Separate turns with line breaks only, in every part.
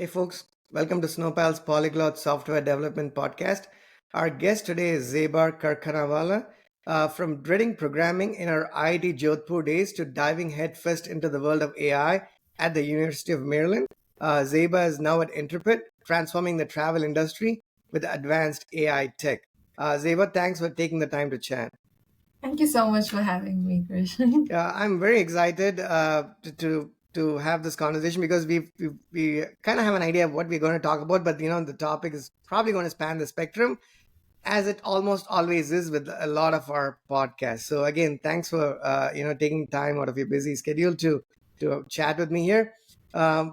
Hey folks, welcome to Snowpal's Polyglot Software Development Podcast. Our guest today is Zeba Karkhanawala. From dreading programming in our IIT Jodhpur days to diving headfirst into the world of AI at the University of Maryland, Zeba is now at Intrepid, transforming the travel industry with advanced AI tech. Zeba, thanks for taking the time to chat.
Thank you so much for having me, Krish.
Yeah, I'm very excited to have this conversation because we kind of have an idea of what we're going to talk about, but the topic is probably going to span the spectrum, as it almost always is with a lot of our podcasts. So again, thanks for taking time out of your busy schedule to chat with me here.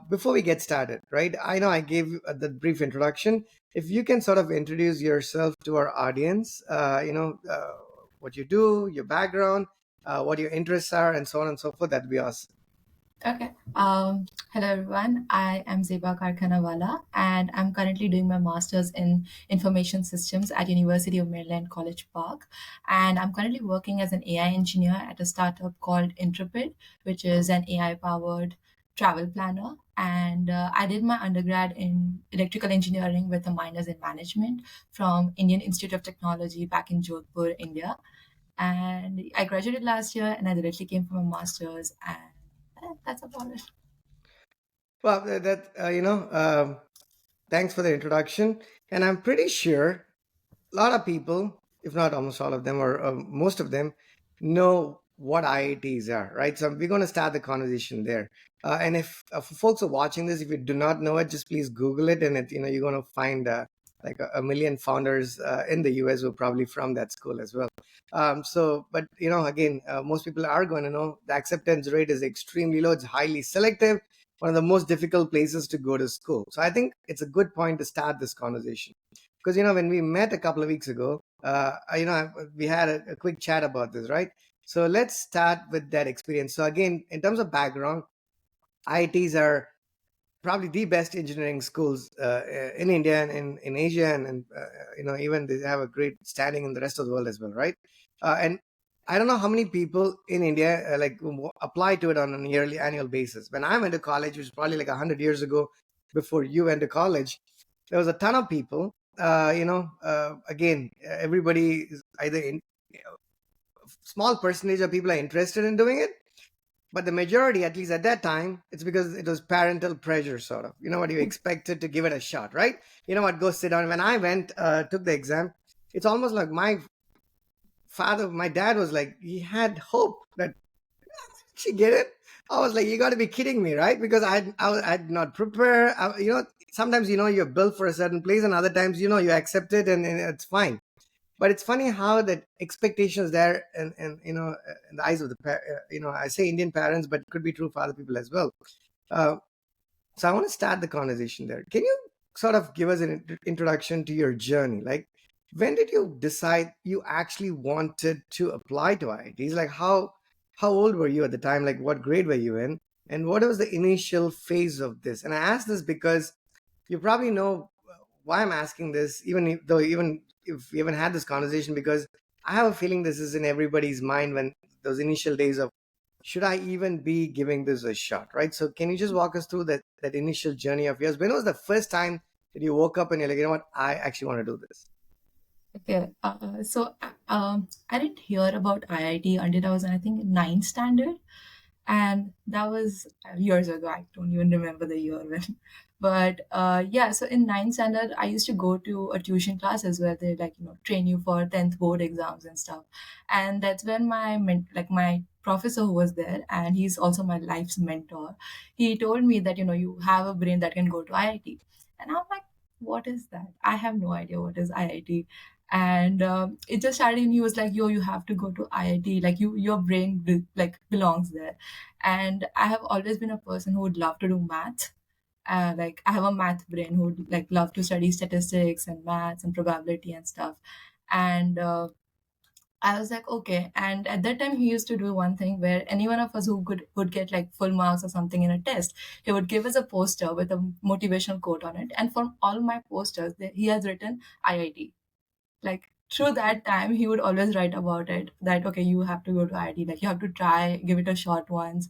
Before we get started, right? I know I gave the brief introduction. If you can sort of introduce yourself to our audience, what you do, your background, what your interests are, and so on and so forth, that'd be awesome.
Okay. Hello everyone. I am Zeba Karkhanawala, and I'm currently doing my master's in information systems at University of Maryland College Park. And I'm currently working as an AI engineer at a startup called Intrepid, which is an AI powered travel planner. And I did my undergrad in electrical engineering with a minors in management from Indian Institute of Technology back in Jodhpur, India. And I graduated last year, and I directly came from a master's, and that's about it.
Well, thanks for the introduction, and I'm pretty sure a lot of people, if not almost all of them or most of them, know what IITs are, right? So we're going to start the conversation there. And if for folks are watching this, if you do not know it, just please Google it, and you're going to find like a million founders in the US who are probably from that school as well. But again, most people are going to know the acceptance rate is extremely low. It's highly selective. One of the most difficult places to go to school. So I think it's a good point to start this conversation because when we met a couple of weeks ago, we had a quick chat about this, right? So let's start with that experience. So again, in terms of background, IITs are probably the best engineering schools in India and in Asia, and even they have a great standing in the rest of the world as well, right? And I don't know how many people in India apply to it on an yearly annual basis. When I went to college, which was probably like 100 years ago, before you went to college, there was a ton of people. Again, everybody is either in small percentage of people are interested in doing it, but the majority, at least at that time, it's because it was parental pressure, sort of. You know what, you expected to give it a shot, right? You know what, go sit down. When I went, took the exam, it's almost like my dad was like, he had hope that she get it. I was like, you got to be kidding me, right? Because I'd not prepare. Sometimes you're built for a certain place, and other times you accept it, and it's fine. But it's funny how that expectations there, and in the eyes of I say Indian parents, but it could be true for other people as well. Uh, so I want to start the conversation there. Can you sort of give us an introduction to your journey? Like, when did you decide you actually wanted to apply to IITs? Like, how old were you at the time? Like, what grade were you in? And what was the initial phase of this? And I ask this because you probably know why I'm asking this, even if we haven't had this conversation, because I have a feeling this is in everybody's mind when those initial days of should I even be giving this a shot, right? So can you just walk us through that initial journey of yours? When was the first time that you woke up and you're like, you know what, I actually want to do this?
Okay. I didn't hear about IIT until I was, I think, in ninth standard. And that was years ago. I don't even remember the year when. But yeah, so in ninth standard, I used to go to a tuition class as well. They train you for 10th board exams and stuff. And that's when my professor who was there, and he's also my life's mentor, he told me that, you have a brain that can go to IIT. And I'm like, what is that? I have no idea what is IIT. And it just started, and he was like, yo, you have to go to IIT, like your brain belongs there. And I have always been a person who would love to do math. Like I have a math brain who would like love to study statistics and maths and probability and stuff. And I was like, okay. And at that time, he used to do one thing where any one of us who would get like full marks or something in a test, he would give us a poster with a motivational quote on it. And from all my posters, he has written IIT. Like through that time, he would always write about it, that okay, you have to go to IIT, like you have to try, give it a shot once.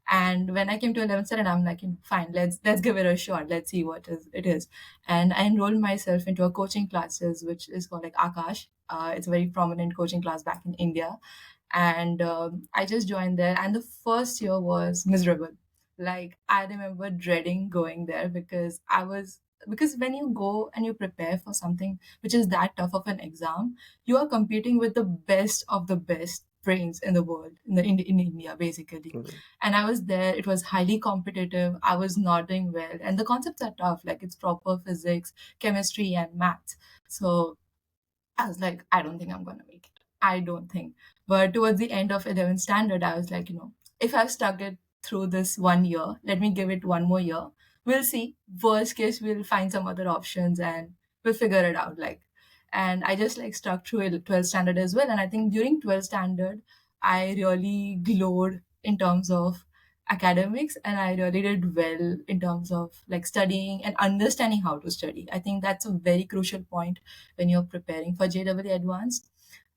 And when I came to 11th standard, I'm like, fine, let's give it a shot. Let's see what is it is. And I enrolled myself into a coaching classes, which is called like Akash. It's a very prominent coaching class back in India. And I just joined there. And the first year was miserable. Like I remember dreading going there because when you go and you prepare for something which is that tough of an exam, you are competing with the best of the best brains in the world in India basically.
Mhm.
And I was there. It was highly competitive. I was not doing well, and the concepts are tough. Like it's proper physics, chemistry, and maths. So I was like, I don't think I'm gonna make it. I don't think. But towards the end of 11th standard, I was like, if I've stuck it through this 1 year, let me give it one more year. We'll see. Worst case, we'll find some other options and we'll figure it out. And I just like stuck through 12th standard as well. And I think during 12th standard, I really glowed in terms of academics, and I really did well in terms of like studying and understanding how to study. I think that's a very crucial point when you're preparing for JEE Advanced.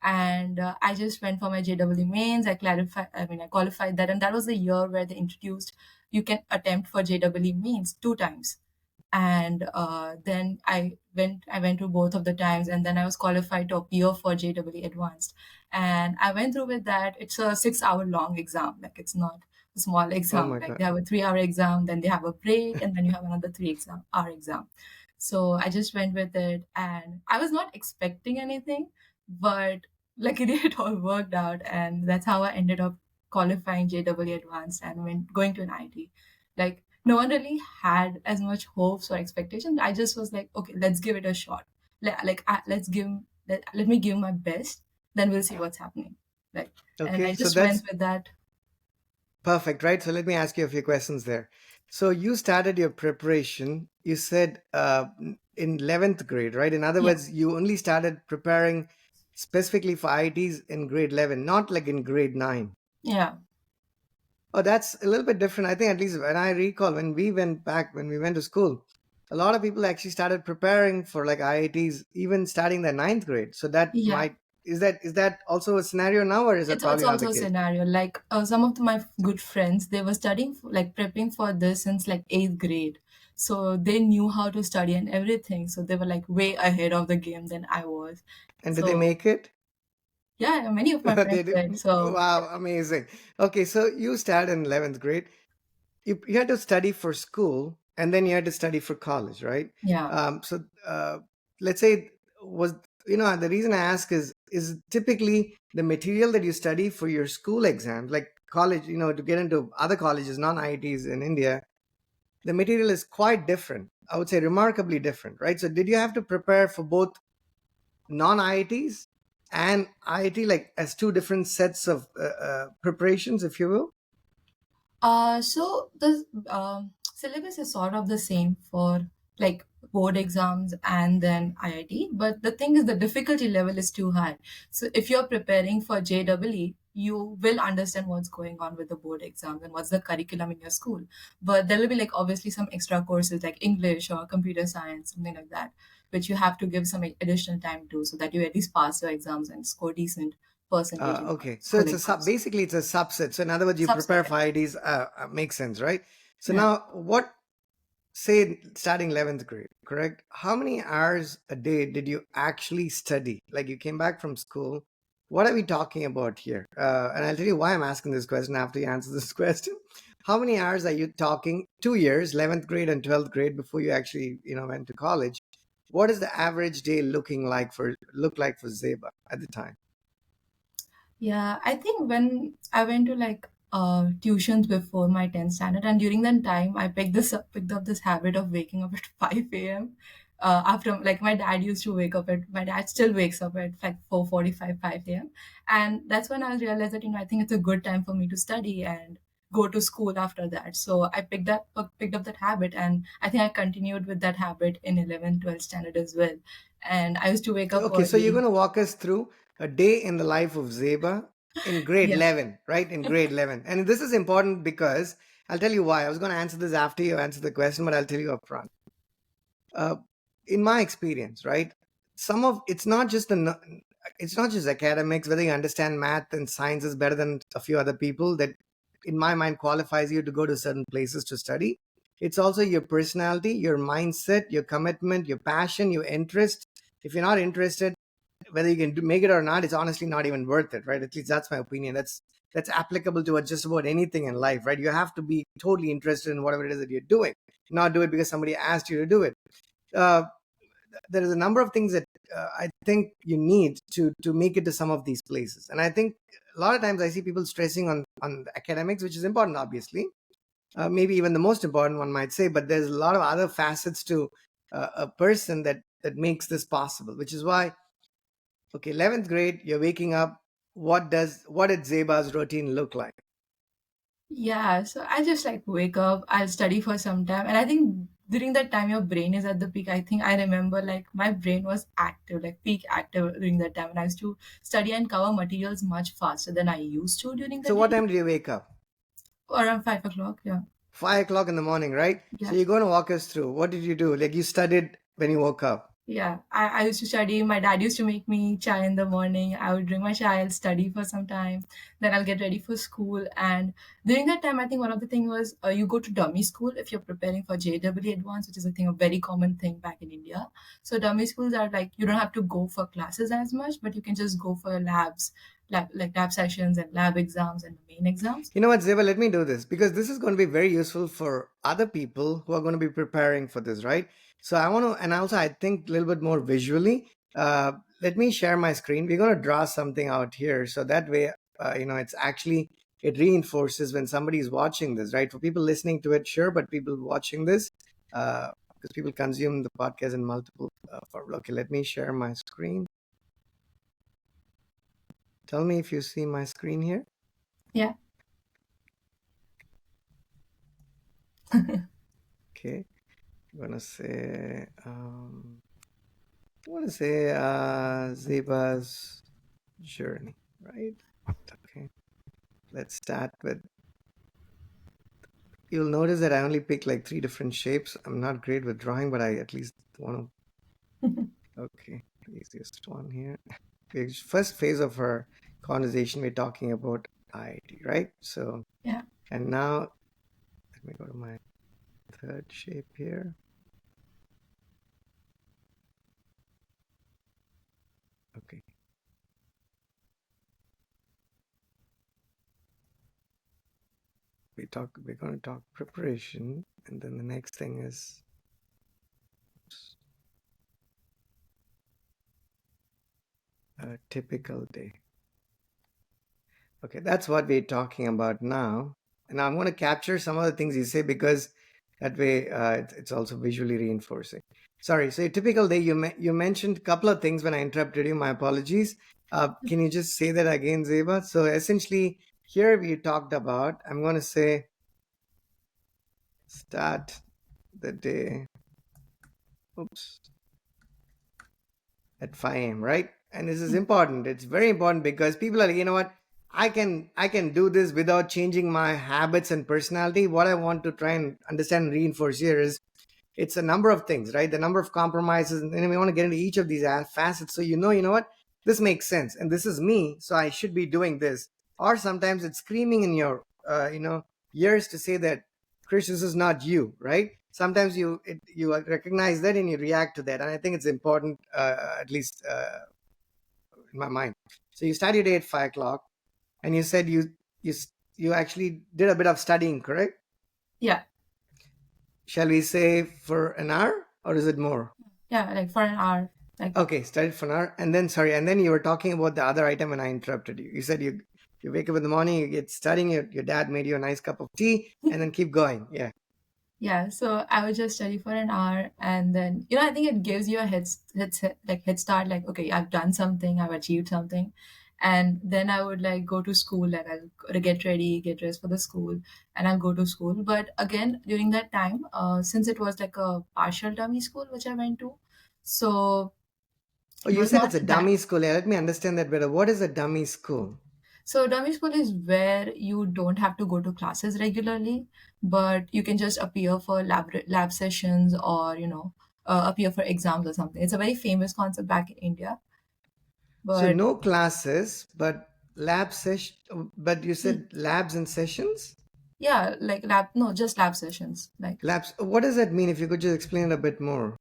And I just went for my JEE mains. I qualified that, and that was the year where they introduced you can attempt for JEE mains 2 times. And then I went to both of the times, and then I was qualified to appear for JEE Advanced, and I went through with that. It's a 6 hour long exam, like it's not a small
Oh
exam.
my
Like
God.
they have a 3 hour exam, then they have a break, and then you have another 3 hour exam. So I just went with it, and I was not expecting anything, but luckily it all worked out, and that's how I ended up qualifying JEE Advanced and went going to an IT. Like no one really had as much hopes or expectations. I just was like, okay, let's give it a shot. Let me give my best. Then we'll see what's happening. Like, and I
Okay, so
just went
that's
with that.
perfect, right? So let me ask you a few questions there. So you started your preparation, you said in 11th grade, right? In other
Yeah,
words, you only started preparing specifically for IITs in grade 11, not like in grade 9.
yeah,
Oh, that's a little bit different. I think at least when I recall, when we went to school, a lot of people actually started preparing for like IITs, even starting their ninth grade. So that
yeah.
might, is that also a scenario now, or is that
It's
probably not the
also a
case?
scenario. Like some of my good friends, they were studying like prepping for this since like eighth grade. So they knew how to study and everything. So they were like way ahead of the game than I was.
And did they
So
make it?
yeah, many of my friends
They did.
did. So
Wow, amazing. Okay, so you started in 11th grade. You had to study for school, and then you had to study for college, right?
yeah.
So let's say, was the reason I ask is typically the material that you study for your school exams, like college, to get into other colleges, non-IITs in India, the material is quite different. I would say remarkably different, right? So did you have to prepare for both non-IITs and IIT, like as two different sets of preparations, if you will?
So the syllabus is sort of the same for like board exams and then IIT, but the thing is the difficulty level is too high. So if you're preparing for JEE, you will understand what's going on with the board exams and what's the curriculum in your school. But there will be like obviously some extra courses like English or computer science, something like that, which you have to give some additional time to so that you at least pass your exams and score decent percentage in your
Okay, so
school
it's
exams.
basically it's a subset. So in other words, you
Subset,
prepare
yeah.
for IITs. Makes sense, right? So
Yeah.
now, what say starting 11th grade, correct? How many hours a day did you actually study? Like you came back from school. What are we talking about here? And I'll tell you why I'm asking this question after you answer this question. How many hours are you talking? 2 years, 11th grade and 12th grade, before you actually went to college. What is the average day look like for Zeba at the time?
Yeah, I think when I went to like tuitions before my 10th standard, and during that time, I picked up this habit of waking up at 5 a.m. After like my dad still wakes up at like 4:45, 5 a.m. And that's when I realized that I think it's a good time for me to study and go to school after that. So I picked up that habit, and I think I continued with that habit in 11th, 12th standard as well. And I used to wake up
Okay, so you're
early.
going to walk us through a day in the life of Zeba in grade
Yeah,
11, right? In grade 11. And this is important because I'll tell you why. I was going to answer this after you answer the question, but I'll tell you up front. Uh, in my experience, right? Some of it's not just academics, whether you understand math and sciences better than a few other people. That in my mind, qualifies you to go to certain places to study. It's also your personality, your mindset, your commitment, your passion, your interest. If you're not interested, whether you can make it or not, it's honestly not even worth it, right? At least that's my opinion. That's applicable to just about anything in life, right? You have to be totally interested in whatever it is that you're doing, not do it because somebody asked you to do it. uh, there is a number of things that I think you need to make it to some of these places. And I think a lot of times I see people stressing on the academics, which is important, obviously, maybe even the most important, one might say. But there's a lot of other facets to a person that makes this possible, which is why, okay, 11th grade, you're waking up. What did Zeba's routine look like?
Yeah, so I just like wake up, I'll study for some time, and I think during that time your brain is at the peak. I think I remember like my brain was active, like peak active during that time, and I used to study and cover materials much faster than I used to during the
So what
day.
time did you wake up?
Around 5 o'clock, yeah.
5 o'clock in the morning, right? So
Yeah.
you're going to walk us through, what did you do? Like, you studied when you woke up.
Yeah, I used to study. My dad used to make me chai in the morning. I would drink my chai, I'll study for some time. Then I'll get ready for school. And during that time, I think one of the thing was you go to dummy school if you're preparing for JEE Advanced, which is I think a very common thing back in India. So dummy schools are like you don't have to go for classes as much, but you can just go for labs, lab sessions and lab exams and the main exams.
You know what, Zeba, let me do this because this is going to be very useful for other people who are going to be preparing for this, right? So I want to, and also I think a little bit more visually. Let me share my screen. We're going to draw something out here. So that way, it's actually, it reinforces when somebody is watching this, right? For people listening to it, sure, but people watching this, because people consume the podcast in multiple form. Okay, let me share my screen. Tell me if you see my screen here.
Yeah.
Okay. I'm gonna say Zeba's journey, right? Okay. Let's start with, you'll notice that I only picked like three different shapes. I'm not great with drawing, but I at least want to. Okay, easiest one here. First phase of our conversation, we're talking about IIT, right? So,
Yeah.
and now let me go to my third shape here. Okay. We're going to talk preparation, and then the next thing is a typical day. Okay, that's what we're talking about now. And I'm going to capture some of the things you say because that way it's also visually reinforcing. Sorry, so a typical day, you mentioned a couple of things when I interrupted you. My apologies. Can you just say that again, Zeba? So essentially, here we talked about, I'm going to say, start the day. Oops. At 5 a.m., right? And this is important. It's very important because people are like, you know what? I can do this without changing my habits and personality. What I want to try and understand and reinforce here is it's a number of things, right? The number of compromises, and then we want to get into each of these facets. So you know what? This makes sense, and this is me, so I should be doing this. Or sometimes it's screaming in your, ears to say that, Krish, this is not you, right? Sometimes you recognize that and you react to that, and I think it's important, at least in my mind. So you start your day at 5 o'clock, and you said you you actually did a bit of studying, correct?
Yeah.
Shall we say for an hour, or is it more?
Yeah. Like for an hour. Like
Okay, studied for an hour, and then sorry, and then you were talking about the other item, and I interrupted you. You said you wake up in the morning, you get studying, your dad made you a nice cup of tea, and then keep going. Yeah.
yeah, so I would just study for an hour, and then I think it gives you a head start. Like, okay, I've done something, I've achieved something, and then I would like go to school. Like, I'll get ready, get dressed for the school, and I'll go to school. But again, during that time, since it was like a partial dummy school which I went to, so
Oh,
it
you
was
said
not
it's a
that.
dummy school. Yeah, let me understand that better. What is a dummy school?
So dummy school is where you don't have to go to classes regularly, but you can just appear for lab sessions or appear for exams or something. It's a very famous concept back in India,
So
but
no classes, but Lab session, but you said labs and sessions?
Yeah, like lab, no, just lab sessions. Like,
Labs. What does that mean? If you could just explain it a bit more.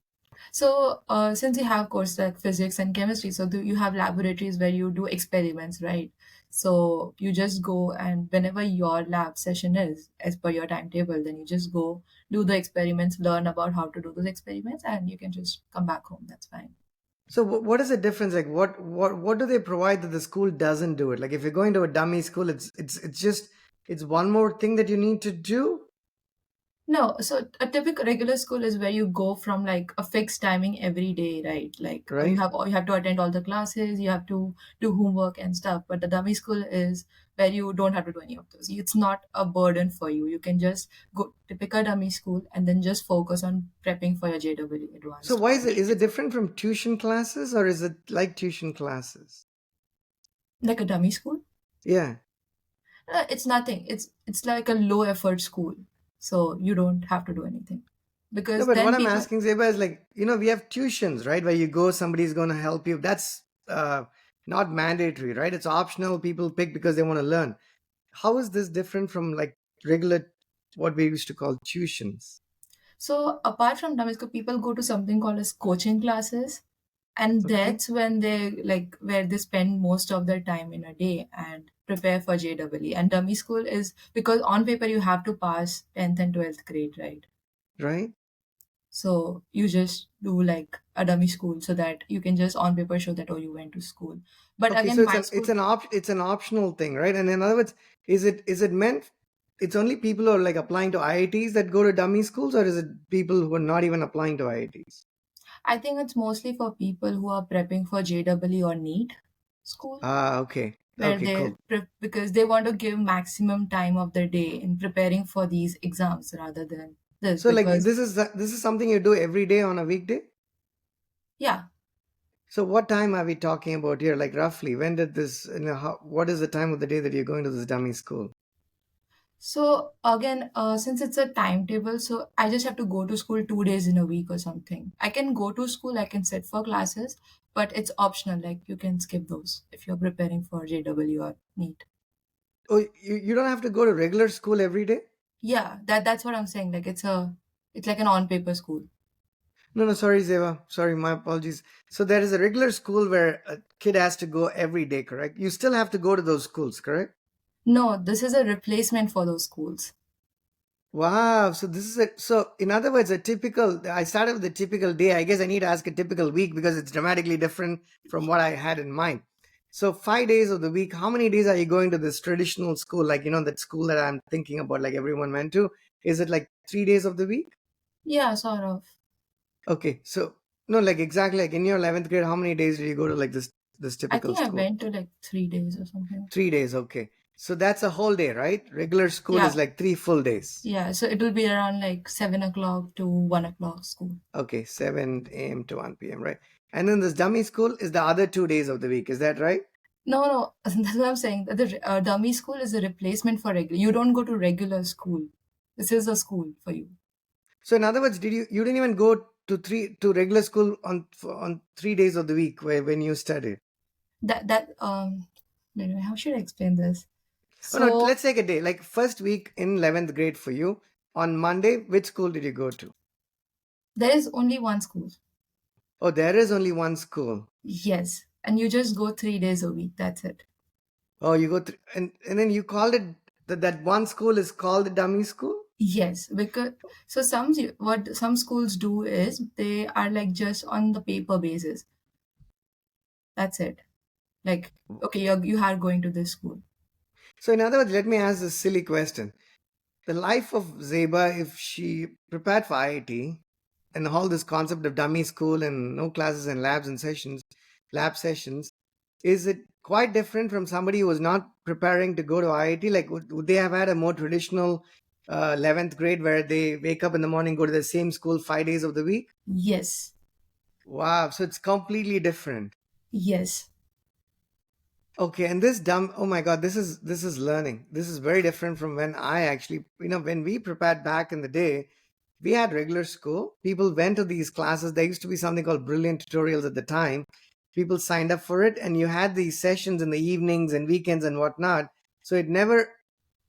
so since you have courses like physics and chemistry, so you have laboratories where you do experiments, right? So you just go, and whenever your lab session is, as per your timetable, then you just go do the experiments, learn about how to do those experiments, and you can just come back home. That's fine.
So what is the difference? Like what do they provide that the school doesn't do it? Like if you're going to a dummy school, it's just it's one more thing that you need to do,
No, so a typical regular school is where you go from like a fixed timing every day, right? Like
right?
you have to attend all the classes, you have to do homework and stuff. But the dummy school is where you don't have to do any of those. It's not a burden for you. You can just go to pick a dummy school and then just focus on prepping for your JEE
So
advanced
why
or
is it? Is
GATE
it
exam.
different from tuition classes or is it like tuition classes?
Like a dummy school?
Yeah.
It's nothing. It's like a low effort school, so you don't have to do anything
No,
because
but what
then
I'm
people.
asking Zeba is like, we have tuitions, right? Where you go, somebody's going to help you. That's not mandatory, right? It's optional. People pick because they want to learn. How is this different from like regular, what we used to call tuitions?
So apart from dummy school, people go to something called as coaching classes, and
Okay.
that's when they like where they spend most of their time in a day and prepare for JEE. And dummy school is because on paper you have to pass 10th and 12th grade, right?
Right.
So you just do like a dummy school so that you can just on paper show that oh you went to school. But
Okay. So
again,
it's
my
an it's
school.
an it's an optional thing, right? And in other words, is it meant? It's only people who are like applying to IITs that go to dummy schools, or is it people who are not even applying to IITs?
I think it's mostly for people who are prepping for JEE or NEET school,
Ah, okay.
where
Okay, cool.
because they want to give maximum time of their day in preparing for these exams rather than this
So like
because
this is something you do every day on a weekday?
yeah.
So what time are we talking about here? Like roughly, when did this? What is the time of the day that you're going to this dummy school?
So again, since it's a timetable, so I just have to go to school 2 days in a week or something. I can go to school, I can sit for classes, but it's optional. Like you can skip those if you're preparing for JEE or NEET.
Oh, you don't have to go to regular school every day?
Yeah, that's what I'm saying. Like it's like an on paper school.
No, no, sorry, Zeva. Sorry, my apologies. So there is a regular school where a kid has to go every day, correct? You still have to go to those schools, correct?
No, this is a replacement for those schools.
Wow. So this is it. So in other words, I started with a typical day. I guess I need to ask a typical week because it's dramatically different from what I had in mind. So 5 days of the week, how many days are you going to this traditional school? Like, that school that I'm thinking about, like everyone went to. Is it like 3 days of the week?
Yeah, sort of.
Okay. So no, like exactly like in your 11th grade, how many days do you go to like this
I
typical
think I
school?
went to like 3 days or something.
3 days. Okay. So that's a whole day, right? Regular school is
Yeah,
like 3 full days.
yeah. So it will be around like 7 o'clock to 1 o'clock school.
Okay, 7 a.m. to 1 p.m., right? And then this dummy school is the other 2 days of the week. Is that right?
No, no, that's what I'm saying. The dummy school is a replacement for regular. You don't go to regular school. This is a school for you.
So in other words, you didn't even go to regular school on 3 days of the week where when you studied?
That wait a minute, how should I explain this?
Oh no,
So
let's take a day. Like first week in 11th grade for you. On Monday, which school did you go to?
there is only one school.
Oh, there is only one school.
Yes, and you just go 3 days a week. That's it.
Oh, you go and then you called it that one school is called the dummy school?
Yes, because so what some schools do is they are like just on the paper basis. That's it. Like okay, you are going to this school.
So in other words, let me ask this silly question. The life of Zeba, if she prepared for IIT and all this concept of dummy school and no classes and lab sessions, is it quite different from somebody who was not preparing to go to IIT? Like, would they have had a more traditional 11th grade where they wake up in the morning, go to the same school 5 days of the week?
Yes,
Wow, so it's completely different.
yes,
Okay, and oh my God, this is learning. This is very different from when I actually, when we prepared back in the day, we had regular school. People went to these classes. There used to be something called brilliant tutorials at the time. people signed up for it, and you had these sessions in the evenings and weekends and whatnot. So it never,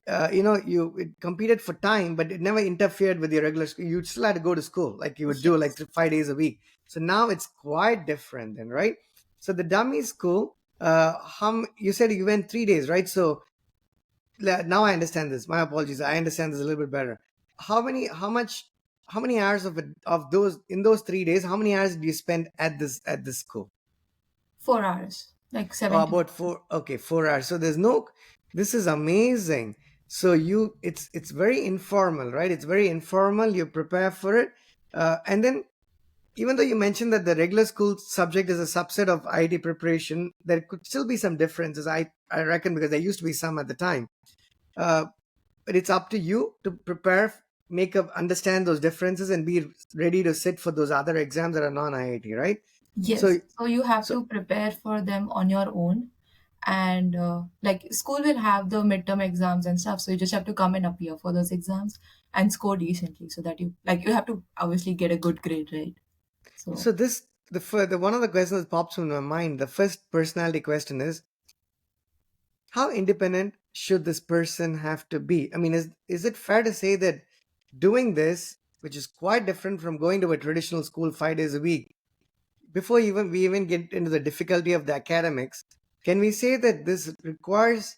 you it competed for time, but it never interfered with your regular school. You still had to go to school like you would do like
Yes.
5 days a week. So now it's quite different then, right? So the dummy school, you said you went 3 days, right? So now I understand this. My apologies. I understand this a little bit better. How many hours of those in those 3 days? How many hours do you spend at this school?
4 hours, like
Oh,
70.
about four. Okay, 4 hours. So there's no. This is amazing. So it's very informal, right? It's very informal. You prepare for it, and then even though you mentioned that the regular school subject is a subset of IT preparation, there could still be some differences. I reckon because there used to be some at the time. Uh, but it's up to you to prepare, make up, understand those differences, and be ready to sit for those other exams that are non-IIT, right? So
Yes. So you have
so
to prepare for them on your own. And like school will have the midterm exams and stuff. So you just have to come and appear for those exams and score decently so that you have to obviously get a good grade, right? So
so this the one of the questions that pops in my mind. The first personality question is, how independent should this person have to be? I mean, is it fair to say that doing this, which is quite different from going to a traditional school 5 days a week, before even we even get into the difficulty of the academics, can we say that this requires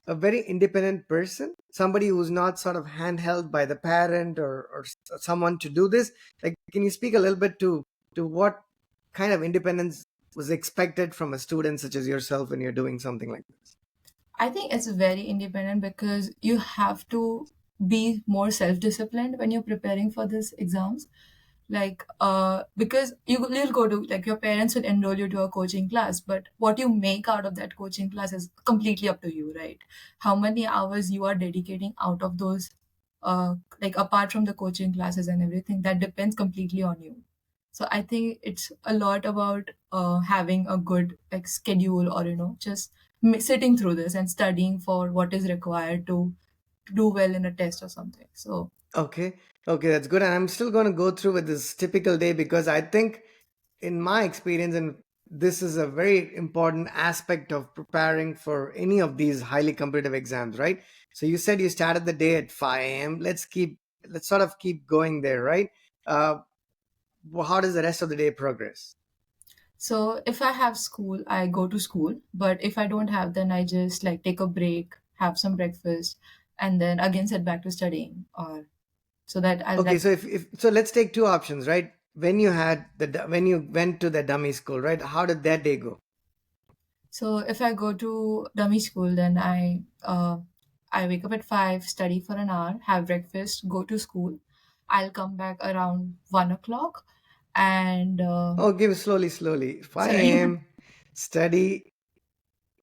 a very independent person, somebody who's not sort of handheld by the parent or someone to do this? Like, can you speak a little bit to what kind of independence was expected from a student such as yourself when you're doing something like this?
I think it's very independent because you have to be more self-disciplined when you're preparing for these exams. Like, because you'll go to, like, your parents will enroll you to a coaching class, but what you make out of that coaching class is completely up to you, right? How many hours you are dedicating out of those, like, apart from the coaching classes and everything, that depends completely on you. So I think it's a lot about having a good, like, schedule, or just sitting through this and studying for what is required to do well in a test or something. So
Okay, okay, that's good. And I'm still going to go through with this typical day because I think, in my experience, and this is a very important aspect of preparing for any of these highly competitive exams, right? So you said you started the day at 5 a.m. Let's sort of keep going there, right? Uh, how does the rest of the day progress?
So if I have school, I go to school. But if I don't have, then I just like take a break, have some breakfast, and then again sit back to studying. Or so that I'll
Okay,
like.
so if so, let's take two options, right? When you went to the dummy school, right? How did that day go?
So if I go to dummy school, then I wake up at 5, study for an hour, have breakfast, go to school. I'll come back around 1 o'clock, and
Oh, give slowly, slowly. 5
sorry,
a.m. Study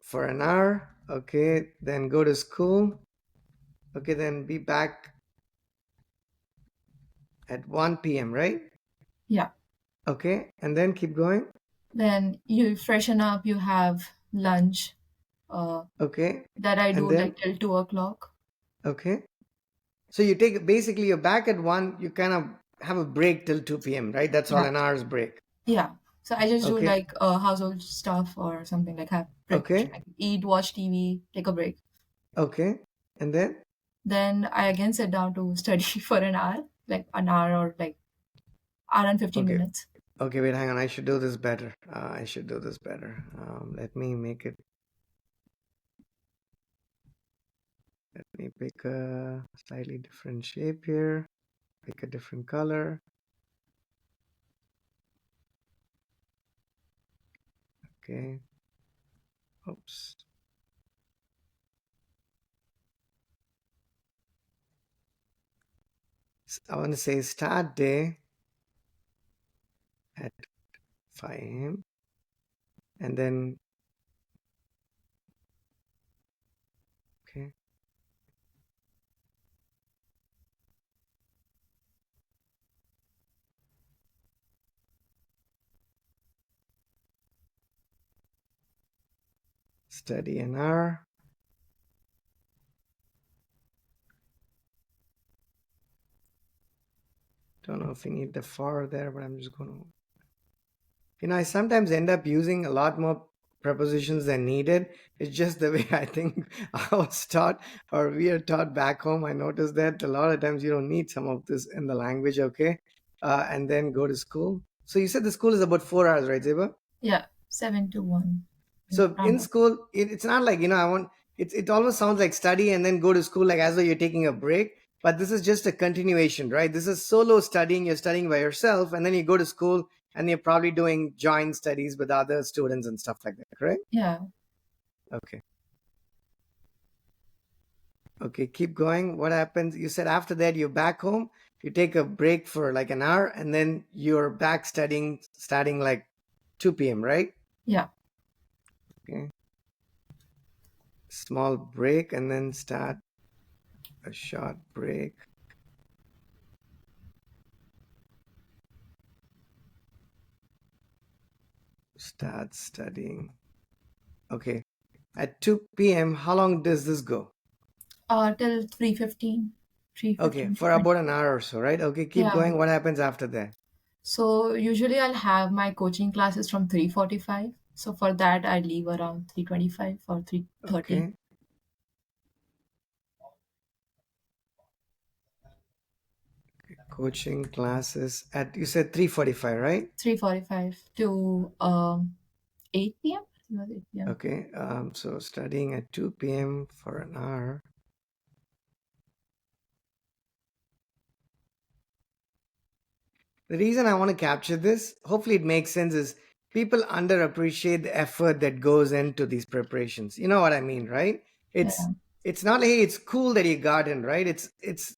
for an hour. Okay, then go to school. Okay, then be back at 1 p.m., right?
yeah.
Okay, and then keep going.
Then you freshen up, you have lunch. Uh,
Okay,
that I
and
do like
then,
till 2 o'clock.
okay. So you take basically you're back at 1, you kind of have a break till 2 p.m., right? That's all,
Yeah.
an hour's break.
Yeah. So I just do
Okay,
like household stuff or something, like have breakfast,
okay,
like eat, watch TV, take a break.
okay. And then,
Then I again sit down to study for an hour, like an hour or like hour and 15
okay,
minutes.
okay, wait, hang on. I should do this better. I should do this better. Let me make it, let me pick a slightly different shape here, pick a different color. Okay, oops. I want to say start day at 5 a.m. and then, okay, study an hour. Don't know if we need the far there, but I'm just going to. I sometimes end up using a lot more prepositions than needed. It's just the way I think I was taught or we are taught back home. I noticed that a lot of times you don't need some of this in the language, okay? And then go to school. So you said the school is about 4 hours, right, Zeba?
Yeah, 7 to 1. Yeah,
So
round
in
up.
school, it's not like, I want, it almost sounds like study and then go to school, like as though you're taking a break. But this is just a continuation, right? This is solo studying. You're studying by yourself and then you go to school and you're probably doing joint studies with other students and stuff like that, correct?
Yeah,
Okay. Okay. Keep going. What happens? You said after that, you're back home. You take a break for like an hour and then you're back studying, starting like 2 p.m., right?
yeah.
Okay. Small break and then start a short break. Start studying. Okay. At 2 p.m., how long does this go?
Till 3:15, three
Okay,
fifteen to
for
20.
about an hour or so, right? Okay, keep
Yeah.
going. What happens after that?
So usually I'll have my coaching classes from 3:45. So for that I leave around 3:25 or 3:30.
Okay, coaching classes at you said 3:45, right?
3:45 to 8 p.m. I think it was 8 p.m.
Okay, so studying at 2 p.m. for an hour. The reason I want to capture this, hopefully it makes sense, is people underappreciate the effort that goes into these preparations. You know what I mean, right? It's
Yeah.
it's not like, hey, it's cool that you got in, right? It's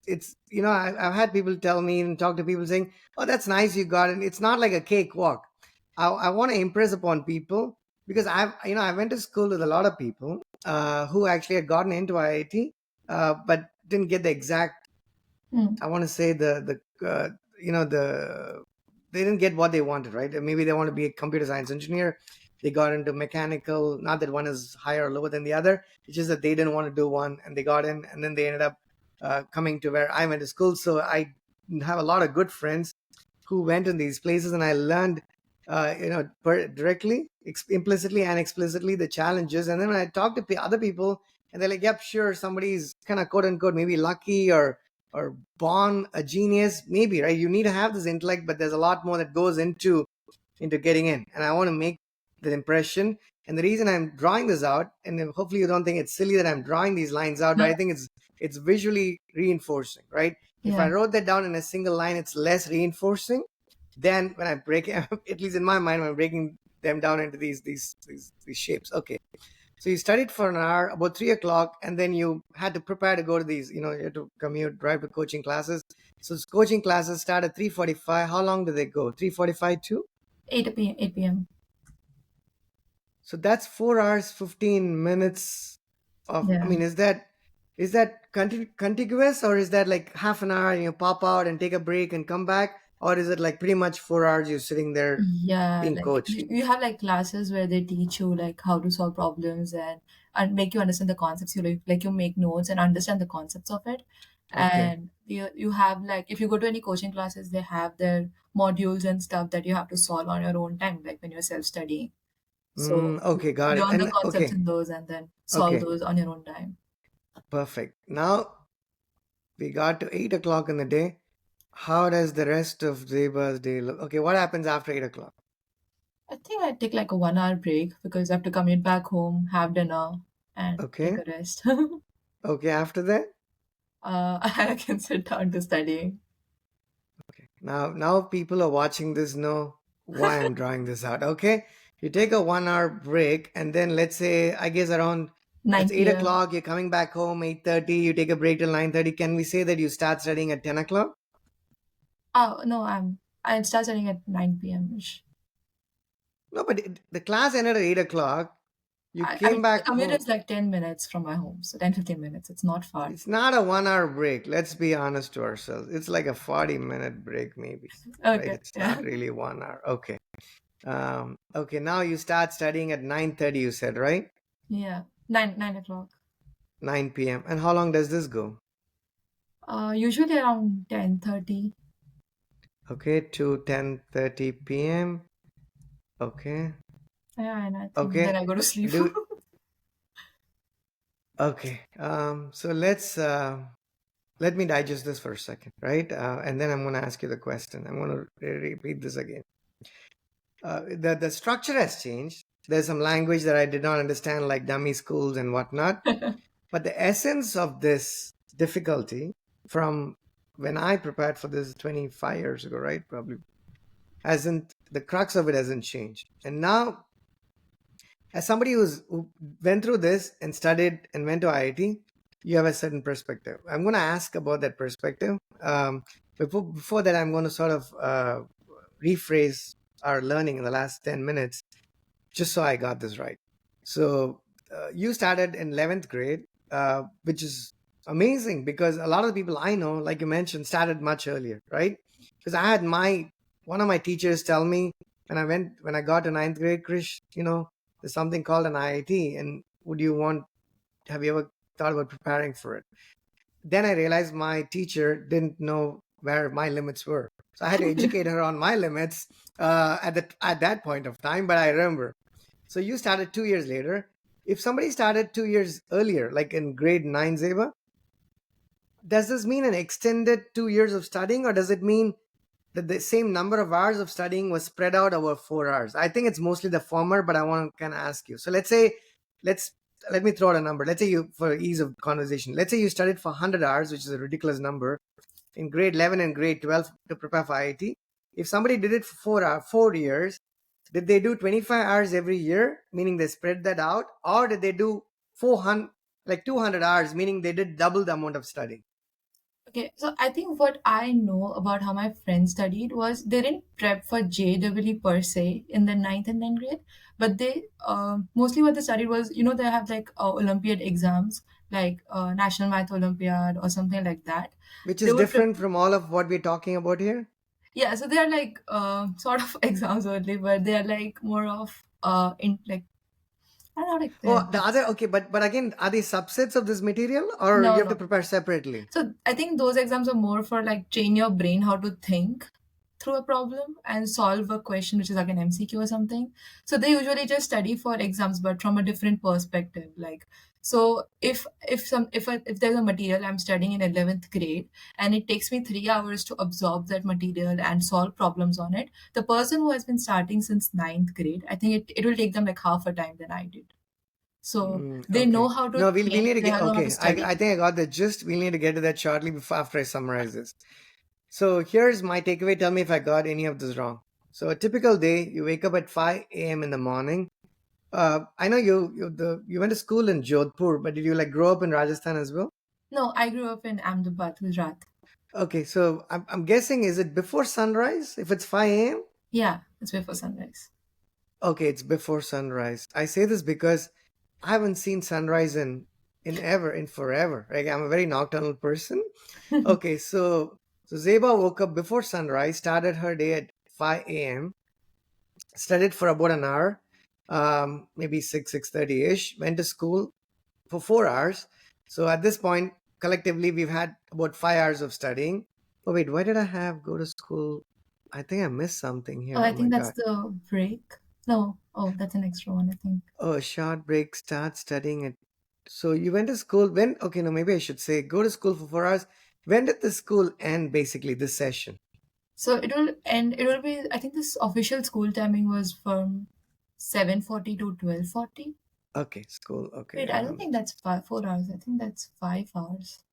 I've had people tell me and talk to people saying, oh, that's nice you got in. It's not like a cakewalk. I want to impress upon people because I went to school with a lot of people who actually had gotten into IIT, but didn't get the exact,
Mm.
I want to say the they didn't get what they wanted, right? Maybe they want to be a computer science engineer. They got into mechanical. Not that one is higher or lower than the other. It's just that they didn't want to do one, and they got in, and then they ended up coming to where I went to school. So I have a lot of good friends who went in these places, and I learned, directly, implicitly, and explicitly the challenges. And then when I talk to other people, and they're like, "Yep, sure, somebody's kind of quote unquote maybe lucky or born a genius, maybe, right? You need to have this intellect, but there's a lot more that goes into getting in, and I want to make that impression. And the reason I'm drawing this out, and then hopefully you don't think it's silly that I'm drawing these lines out, but I think it's visually reinforcing, right? If I
Yeah.
wrote that down in a single line, it's less reinforcing than when I break at least in my mind, when I'm breaking them down into these shapes. Okay. So you studied for an hour, about 3 o'clock, and then you had to prepare to go to these. You had to commute, drive to coaching classes. So coaching classes start at 3:45. How long do they go? 3:45 too.
8 p.m. 8 p.m.
So that's 4 hours 15 minutes of. I
Yeah.
mean, is that contiguous, or is that like half an hour and you pop out and take a break and come back, or is it like pretty much 4 hours you're sitting there
Yeah,
being
like
coached?
you have like classes where they teach you like how to solve problems and make you understand the concepts. You like you make notes and understand the concepts of it.
Okay.
And you have like if you go to any coaching classes, they have their modules and stuff that you have to solve on your own time, like when you're self-studying. So you
Okay, got it.
learn the
And
concepts
okay,
in those and then solve
okay,
those on your own time.
perfect. Now we got to 8 o'clock in the day. How does the rest of Zeba's day look? Okay, what happens after 8 o'clock?
I think I take like a 1 hour break because I have to commute back home, have dinner, and take a
Okay,
rest.
okay, after that?
I can sit down to studying.
Okay, now people are watching this know why I'm drawing this out. Okay, you take a 1 hour break, and then let's say, I guess around it's
9
eight
p.m.
o'clock. You're coming back home 8:30. You take a break till 9:30. Can we say that you start studying at 10 o'clock?
Oh no, I start studying at 9 p.m. ish.
No, but the class ended at 8 o'clock. You
I
came
mean the
back
commute
home.
is like 10 minutes from my home, so 10 15 minutes. It's not far.
It's not a 1 hour break. Let's be honest to ourselves. It's like a 40-minute break, maybe. Right?
Okay,
It's
yeah,
not really 1 hour. Okay. Okay. Now you start studying at 9:30. You said, right?
yeah, 9 o'clock.
9 p.m. And how long does this go?
Usually around 10:30.
Okay, to 10:30 p.m. Okay.
Yeah, and I think then
Okay.
I go to sleep.
Do okay. So let me digest this for a second, right? And then I'm going to ask you the question. I'm going to repeat this again. The structure has changed. There's some language that I did not understand, like dummy schools and whatnot. But the essence of this difficulty from when I prepared for this 25 years ago, right? Probably hasn't, the crux of it hasn't changed. And now, as somebody who went through this and studied and went to IIT, you have a certain perspective. I'm going to ask about that perspective. Before that, I'm going to sort of rephrase our learning in the last 10 minutes just so I got this right. So you started in 11th grade, which is amazing because a lot of the people I know, like you mentioned, started much earlier, right? Because I had one of my teachers tell me when I got to ninth grade, Krish, there's something called an IIT, and have you ever thought about preparing for it? Then I realized my teacher didn't know where my limits were. So I had to educate her on my limits at that point of time, but I remember. So you started 2 years later. If somebody started 2 years earlier, like in grade nine, Zeba, does this mean an extended 2 years of studying, or does it mean that the same number of hours of studying was spread out over 4 hours? I think it's mostly the former, but I want to kind of ask you. So let's let me throw out a number. Let's say for ease of conversation, let's say you studied for 100 hours, which is a ridiculous number, in grade 11 and grade 12 to prepare for IIT. If somebody did it for 4 years, did they do 25 hours every year, meaning they spread that out, or did they do 400, like 200 hours, meaning they did double the amount of studying?
Okay, so I think what I know about how my friends studied was they didn't prep for JEE per se in the ninth and 10th grade, but they mostly what they studied was, they have like Olympiad exams, like National Math Olympiad or something like that.
Which
They
is
would prep,
different from all of what we're talking about here.
yeah, so they are like sort of exams only, but they are like more of in like I don't know how to
Oh,
explain
the
it.
other, okay, but again, are they subsets of this material, or you
No,
have to
no.
prepare separately?
So I think those exams are more for like train your brain how to think through a problem and solve a question which is like an MCQ or something. So they usually just study for exams but from a different perspective. Like so if there's a material I'm studying in 11th grade and it takes me 3 hours to absorb that material and solve problems on it, the person who has been starting since ninth grade, I think it will take them like half a time than I did. So they know
Okay.
how to
No, we'll
think,
need to
they
get,
know how to
okay. I
study.
think I got the gist. We'll need to get to that shortly before after I summarize this. So here's my takeaway. Tell me if I got any of this wrong. So a typical day, you wake up at 5 a.m. in the morning. I know you went to school in Jodhpur, but did you like grow up in Rajasthan as well?
No, I grew up in Ahmedabad, Gujarat.
Okay, so I'm guessing, is it before sunrise if it's 5 a.m.?
Yeah, it's before sunrise.
Okay, it's before sunrise. I say this because I haven't seen sunrise in forever. Like, I'm a very nocturnal person. Okay, so Zeba woke up before sunrise, started her day at 5 a.m., studied for about an hour, maybe 6:30 ish, went to school for 4 hours. So at this point, collectively, we've had about 5 hours of studying. Oh wait, why did I have go to school? I think I missed something
Oh,
here.
I
Oh my
think that's
god.
the break. No, oh, that's an extra one, I think.
Oh, a short break, start studying it. So you went to school when? Okay, no, maybe I should say go to school for 4 hours. When did the school end? Basically, this session.
So it will be, I think this official school timing was from 7:40 to 12:40.
Okay, school. Okay.
Wait, I don't think that's 4 hours. I think that's 5 hours.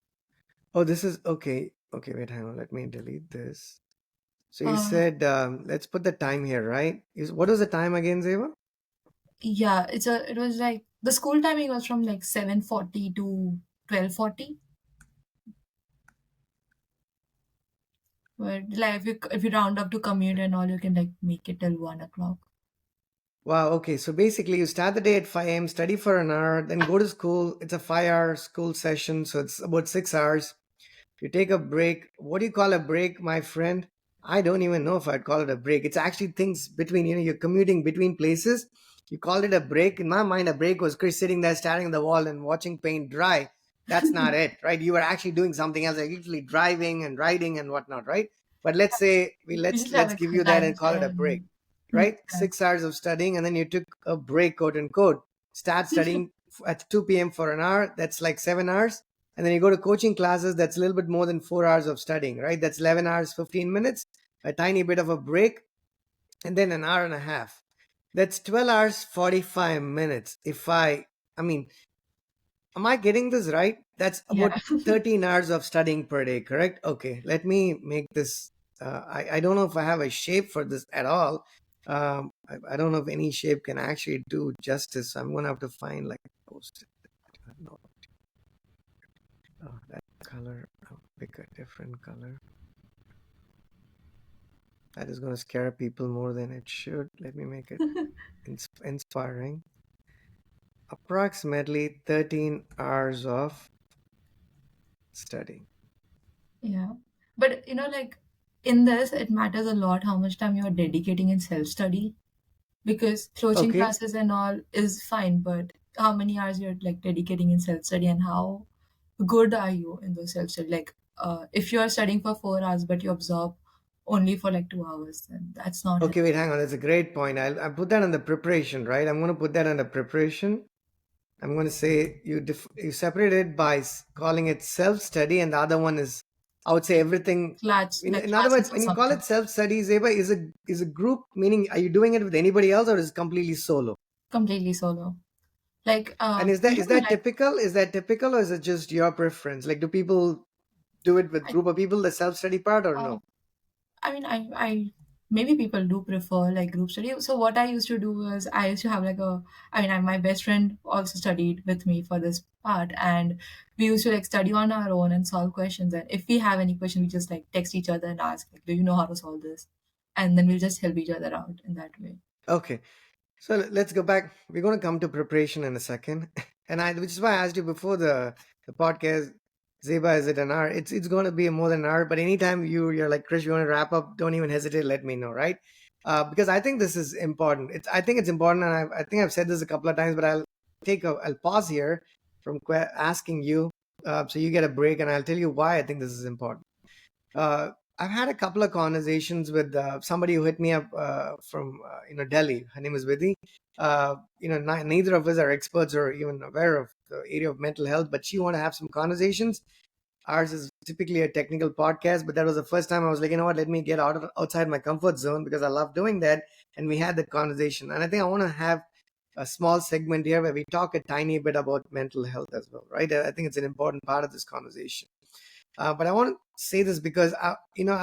Oh, this is okay. Okay, wait, hang on. Let me delete this. So you
Uh,
said let's put the time here, right? What was the time again, Zeva?
yeah, it was like the school timing was from like 7:40 to 12:40. But like if you round up to commute and all, you can like make it till 1 o'clock.
Wow. Okay. So basically, you start the day at 5 a.m., study for an hour, then go to school. It's a 5 hour school session, so it's about 6 hours. You take a break. What do you call a break, my friend? I don't even know if I'd call it a break. It's actually things between, you're commuting between places. You call it a break. In my mind, a break was Chris sitting there staring at the wall and watching paint dry. That's not it, right? You were actually doing something else, like usually driving and riding and whatnot, right? But let's say
We just have
let's
like
give
a
you that
time
and call it a
spent.
break. right?
Yeah.
6 hours of studying, and then you took a break, quote unquote. Start studying at 2 p.m. for an hour. That's like 7 hours. And then you go to coaching classes. That's a little bit more than 4 hours of studying, right? That's 11 hours, 15 minutes, a tiny bit of a break, and then an hour and a half. That's 12 hours, 45 minutes. I mean, am I getting this right? That's
Yeah.
about 13 hours of studying per day, correct? Okay, let me make this. I don't know if I have a shape for this at all. I don't know if any shape can actually do justice. I'm going to have to find like post it. No, that color. Pick a different color. That is going to scare people more than it should. Let me make it inspiring. Approximately 13 hours of studying.
Yeah. But like in this, it matters a lot how much time you're dedicating in self-study because coaching
Okay.
classes and all is fine, but how many hours you're like dedicating in self-study and how good are you in those self-study? Like, if you are studying for 4 hours but you absorb only for like 2 hours, then that's not
Okay, wait,
helpful.
hang on. That's a great point. I'll put that on the preparation, right? I'm going to put that under preparation. I'm going to say you separate it by calling it self study, and the other one is, I would say, everything.
Like
In other words,
classes or
when you call
something.
it self study, Zeba, is a group, meaning are you doing it with anybody else or is it completely solo?
Completely solo. Like,
And is that is
even
that
like,
typical? Is that typical, or is it just your preference? Like, do people do it with
I,
group of people, the self study part, or
uh,
no?
I mean, I maybe people do prefer like group study. So what I used to do was I used to have like my best friend also studied with me for this part, and we used to like study on our own and solve questions. And if we have any question, we just like text each other and ask, like, "Do you know how to solve this?" And then we'll just help each other out in that way.
Okay. So let's go back. We're going to come to preparation in a second, which is why I asked you before the podcast. Zeba, is it an hour? It's going to be more than an hour. But anytime you're like Krish, you want to wrap up, don't even hesitate. Let me know, right? Because I think this is important. I think it's important, and I think I've said this a couple of times, but I'll pause here from asking you, so you get a break, and I'll tell you why I think this is important. uh, I've had a couple of conversations with somebody who hit me up from Delhi. Her name is Vidhi. Neither of us are experts or even aware of the area of mental health, but she wanted to have some conversations. Ours is typically a technical podcast, but that was the first time I was like, you know what, let me get outside my comfort zone because I love doing that. And we had that conversation. And I think I want to have a small segment here where we talk a tiny bit about mental health as well, right? I think it's an important part of this conversation. But I want to say this because I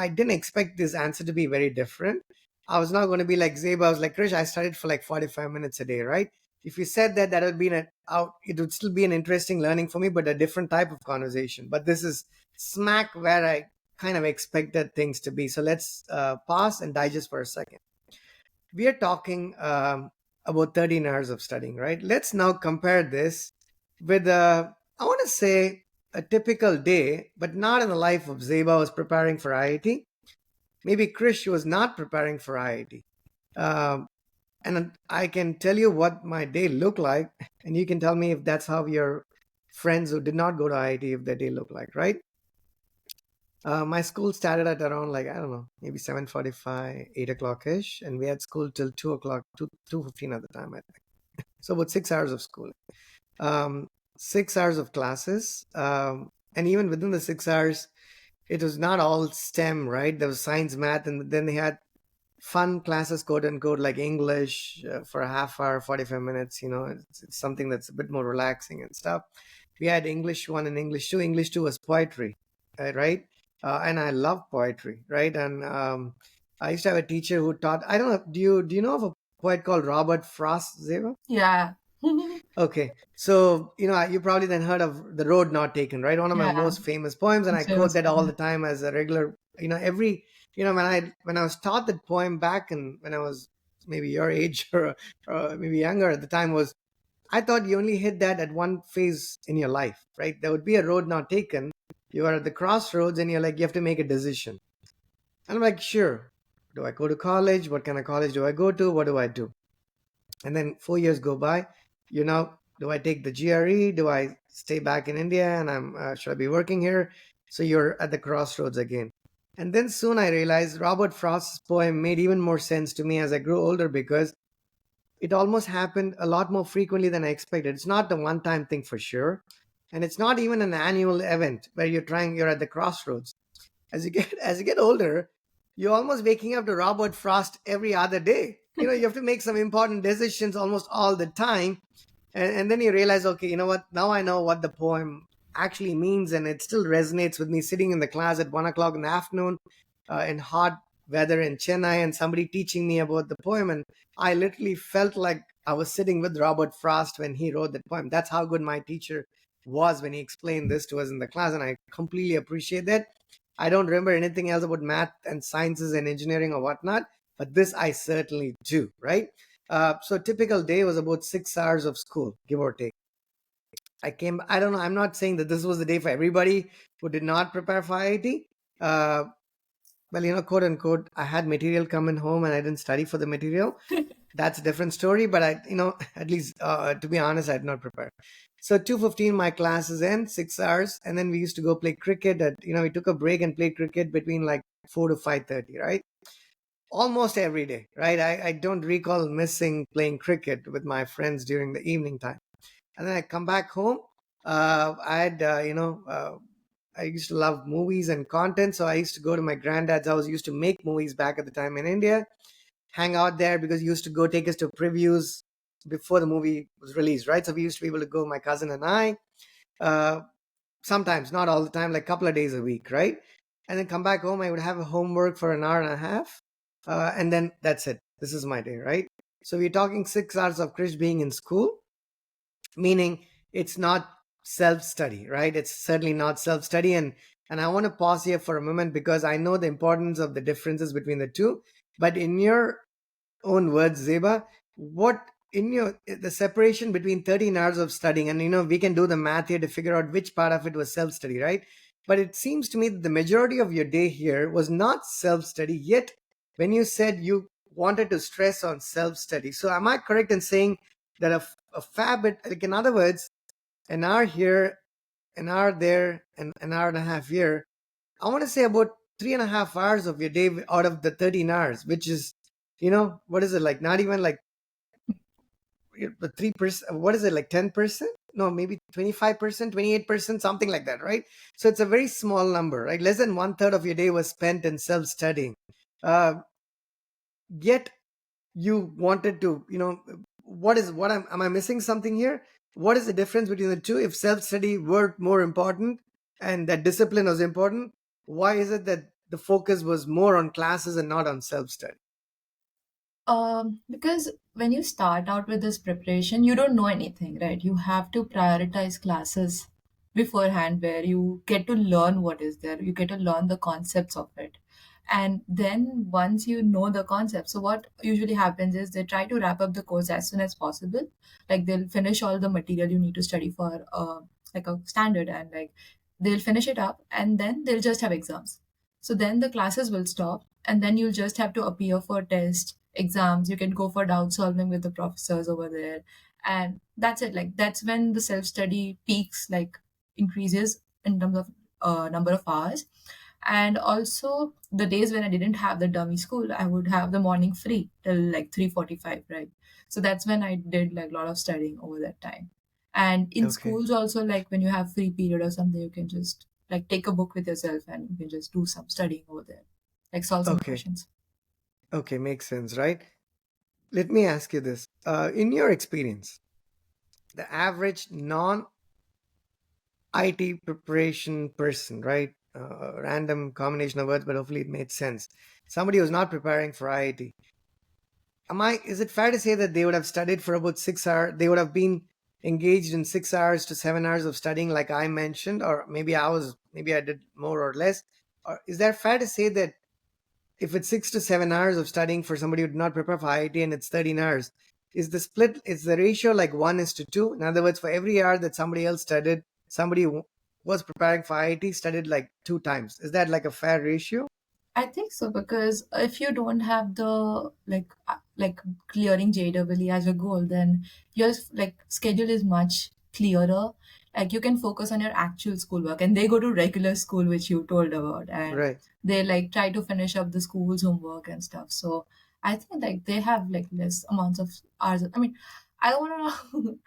didn't expect this answer to be very different. I was not going to be like Zeba. I was like, Krish, I studied for like 45 minutes a day, right? If you said that, that would be it would still be an interesting learning for me, but a different type of conversation. But this is smack where I kind of expected things to be. So let's pause and digest for a second. We are talking about 13 hours of studying, right? Let's now compare this with, I want to say, a typical day, but not in the life of Zeba was preparing for IIT. Maybe Krish was not preparing for IIT. Um, and I can tell you what my day looked like, and you can tell me if that's how your friends who did not go to IIT, if their day looked like, right? My school started at around like I don't know, maybe 7:45, 8 o'clock ish, and we had school till 2 o'clock, 2:15 at the time. I think so. About 6 hours of school, 6 hours of classes, and even within the 6 hours, it was not all STEM, right? There was science, math, and then they had fun classes, quote unquote, like English for a half hour, 45 minutes. It's something that's a bit more relaxing and stuff. We had English 1 and English 2. English 2 was poetry, right? And I love poetry, right? And I used to have a teacher who taught, I don't know, do you know of a poet called Robert Frost, Zeva?
Yeah.
Okay, so you probably then heard of "The Road Not Taken," right? One of my
Yeah.
most famous poems, and I
It's
quote
famous
that
for
all
that.
the time as a regular. Every when I was taught that poem back, and when I was maybe your age or maybe younger at the time, was I thought you only hit that at one phase in your life, right? There would be a road not taken. You are at the crossroads, and you're like you have to make a decision. And I'm like, sure. Do I go to college? What kind of college do I go to? What do I do? And then 4 years go by. Do I take the GRE? Do I stay back in India and should I be working here? So you're at the crossroads again. And then soon I realized Robert Frost's poem made even more sense to me as I grew older because it almost happened a lot more frequently than I expected. It's not a one time thing for sure. And it's not even an annual event where you're at the crossroads. As you get older, you're almost waking up to Robert Frost every other day. You have to make some important decisions almost all the time, and then you realize, okay, you know what? Now I know what the poem actually means, and it still resonates with me. Sitting in the class at 1 o'clock in the afternoon, in hot weather in Chennai, and somebody teaching me about the poem, and I literally felt like I was sitting with Robert Frost when he wrote that poem. That's how good my teacher was when he explained this to us in the class, and I completely appreciate that. I don't remember anything else about math and sciences and engineering or whatnot, but this I certainly do, right? So typical day was about 6 hours of school, give or take. I don't know, I'm not saying that this was the day for everybody who did not prepare for IIT. Uh, well, quote unquote, I had material coming home and I didn't study for the material. That's a different story, but at least to be honest, I had not prepared. So 2:15, my classes end, 6 hours, and then we used to go play cricket. We took a break and played cricket between like 4 to 5:30, right? Almost every day, right? I don't recall missing playing cricket with my friends during the evening time. And then I come back home. I had, I used to love movies and content, so I used to go to my granddad's house. He used to make movies back at the time in India, hang out there because he used to go take us to previews before the movie was released, right? So we used to be able to go, my cousin and I, uh, sometimes, not all the time, like a couple of days a week, right? And then come back home. I would have a homework for an hour and a half, and then that's it. This is my day, right? So we're talking 6 hours of Krish being in school, meaning it's not self study, right? It's certainly not self study. And I want to pause here for a moment because I know the importance of the differences between the two. But in your own words, Zeba, what in your the separation between 13 hours of studying, and we can do the math here to figure out which part of it was self-study, right? But it seems to me that the majority of your day here was not self-study, yet when you said you wanted to stress on self-study. So am I correct in saying that a fair bit, like in other words, an hour here, an hour there, and an hour and a half here, I want to say about 3.5 hours of your day out of the 13 hours, which is, what is it like? Not even like the 3%. What is it like? 10%? No, maybe 25%, 28%, something like that, right? So it's a very small number, right? Less than one third of your day was spent in self studying. Uh, Yet you wanted to, am I missing something here? What is the difference between the two? If self study were more important and that discipline was important, why is it that the focus was more on classes and not on self study?
Because when you start out with this preparation, you don't know anything, right? You have to prioritize classes beforehand where you get to learn what is there, you get to learn the concepts of it. And then once you know the concept, so what usually happens is they try to wrap up the course as soon as possible. Like they'll finish all the material you need to study for like a standard, and like they'll finish it up and then they'll just have exams. So then the classes will stop and then you'll just have to appear for tests, exams. You can go for doubt solving with the professors over there. And that's it. Like that's when the self study peaks, like increases in terms of number of hours. And also the days when I didn't have the dummy school, I would have the morning free till like 3:45, right? So that's when I did like a lot of studying over that time. And in
Okay.
schools also, like when you have free period or something, you can just like take a book with yourself and you can just do some studying over there, like solve some
Okay.
questions.
Okay. Makes sense, right? Let me ask you this. In your experience, the average non IT preparation person, right? Random combination of words, but hopefully it made sense. Somebody who's not preparing for IIT. Is it fair to say that they would have studied for about 6 hours? They would have been engaged in 6 hours to 7 hours of studying, like I mentioned, or maybe I did more or less. Or is that fair to say that if it's 6 to 7 hours of studying for somebody who did not prepare for IIT and it's 13 hours, is the ratio like 1:2? In other words, for every hour that somebody else studied, somebody who was preparing for IIT studied like two times. Is that like a fair ratio?
I think so because if you don't have the like clearing JEE as a goal, then your like schedule is much clearer. like you can focus on your actual schoolwork, and they go to regular school, which you told about, and
Right.
they like try to finish up the school's homework and stuff. So I think like they have like less amounts of hours. I mean, I don't want to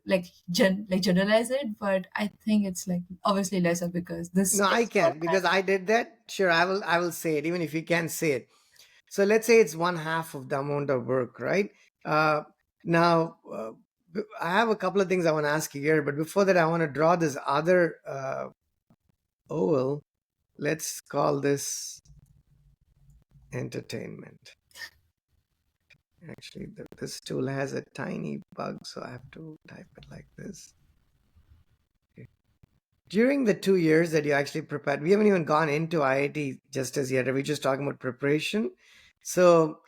like generalize it, but I think it's like obviously lesser because this
No, I
extra
can
time.
because I did that. Sure, I will say it, even if you can't say it. So let's say it's one half of the amount of work, right? Uh, now, I have a couple of things I want to ask you here, but before that, I want to draw this other oval. Let's call this entertainment. Actually, this tool has a tiny bug, so I have to type it like this. Okay. During the 2 years that you actually prepared, we haven't even gone into IIT just as yet. We're just talking about preparation. So,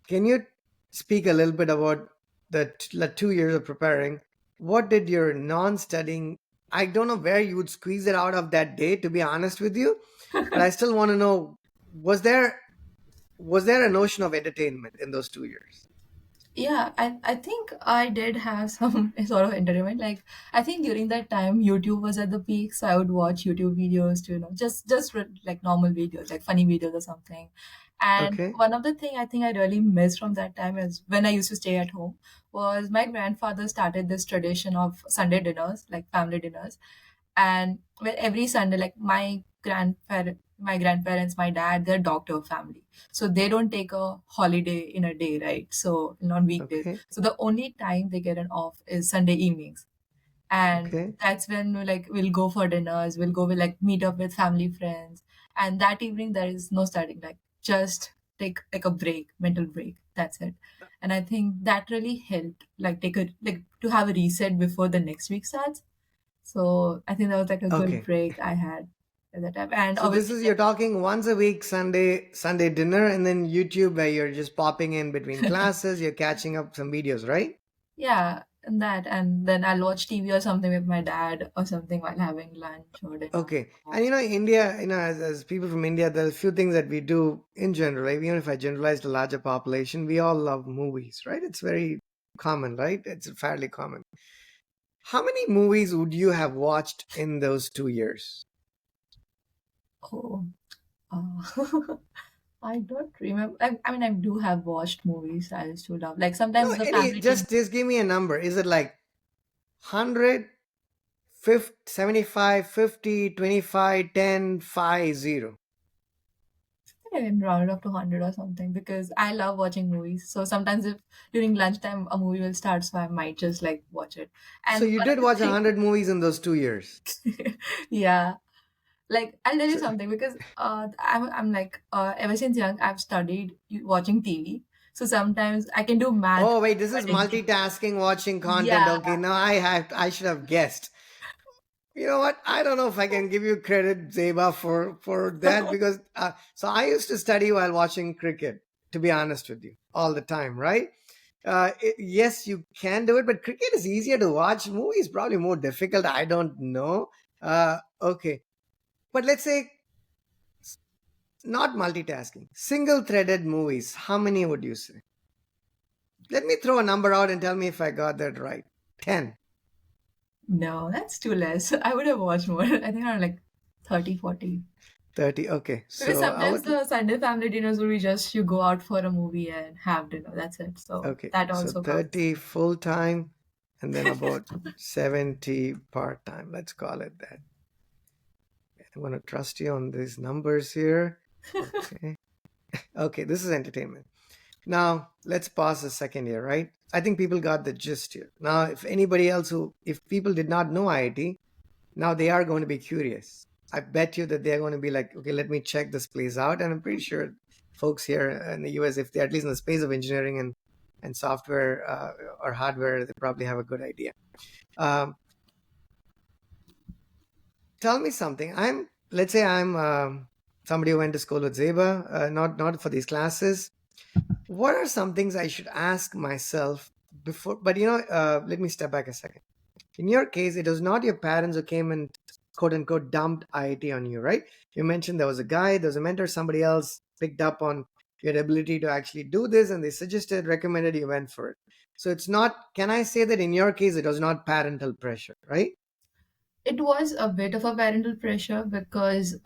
can you speak a little bit about the 2 years of preparing? What did your non-studying? I don't know where you would squeeze it out of that day, to be honest with you, but I still want to know: was there a notion of entertainment in those 2 years?
Yeah, I think I did have some sort of entertainment. Like I think during that time YouTube was at the peak, so I would watch YouTube videos to like normal videos, like funny videos or something. And
Okay,
one of the thing I think I really missed from that time is when I used to stay at home was my grandfather started this tradition of Sunday dinners, like family dinners, and where every Sunday, like my grandparents, my dad, they're doctor family, so they don't take a holiday in a day, right? So on weekdays,
okay,
so the only time they get an off is Sunday evenings, and
okay,
that's when we'll go for dinners, we'll like meet up with family friends, and that evening there is no studying, like just take like a break, mental break, that's it. And I think that really helped, like take a like to have a reset before the next week starts. So I think that was like a good
okay.
break I had at that time. And
So this
obviously,
is, you're
like,
talking once a week, Sunday dinner, and then YouTube where you're just popping in between classes, you're catching up some videos, right?
yeah, and that, and then I'll watch TV or something with my dad or something while having lunch or dinner.
Okay. And India, as people from India, there's a few things that we do in general, right? Even if I generalize the larger population, we all love movies, right? It's very common, right? It's fairly common. How many movies would you have watched in those 2 years?
Oh, uh, I don't remember. I mean, I do have watched movies I used to love. Like
No,
sometimes the
any,
family team.
just give me a number. Is it like 100, 50, 75, 50, 25, 10, 5, 0?
I can round it up to 100 or something because I love watching movies. So sometimes if during lunchtime a movie will start, so I might just like watch it.
So
And
you
one of
did
the
watch
things,
100 movies in those 2 years.
yeah, like I'll tell you
So,
something because I'm like ever since young I've studied watching TV. So sometimes I can do math
oh wait, this is
accordingly.
multitasking, watching content.
Yeah.
Okay, now I should have guessed. You know what? I don't know if I can give you credit, Zeba, for that because so I used to study while watching cricket. To be honest with you, all the time, right? Yes, you can do it, but cricket is easier to watch. Movie is probably more difficult. I don't know. Okay, but let's say not multitasking, single-threaded movies. How many would you say? Let me throw a number out and tell me if I got that right. 10,
No, that's too less. I would have watched more. I think around like 30, 40.
30. Okay,
Because
so I
sometimes
would.
the Sunday family dinners will be just you go out for a movie and have dinner. That's it. So
Okay,
that
so
also counts.
30 full time and then about 70 part time. Let's call it that. I'm going to trust you on these numbers here. Okay. Okay, this is entertainment. Now, let's pause a second here, right? I think people got the gist here. Now, if people did not know IIT, now they are going to be curious. I bet you that they're going to be like, okay, let me check this place out. And I'm pretty sure folks here in the US, if they're at least in the space of engineering and software or hardware, they probably have a good idea. Um, Tell me something. Let's say I'm somebody who went to school with Zeba, not for these classes. What are some things I should ask myself before? But let me step back a second. In your case, it was not your parents who came and quote unquote dumped IIT on you, right? You mentioned there was a guy, there was a mentor, somebody else picked up on your ability to actually do this and they suggested, recommended you went for it. So it's not, can I say that in your case, it was not parental pressure, right?
It was a bit of a parental pressure because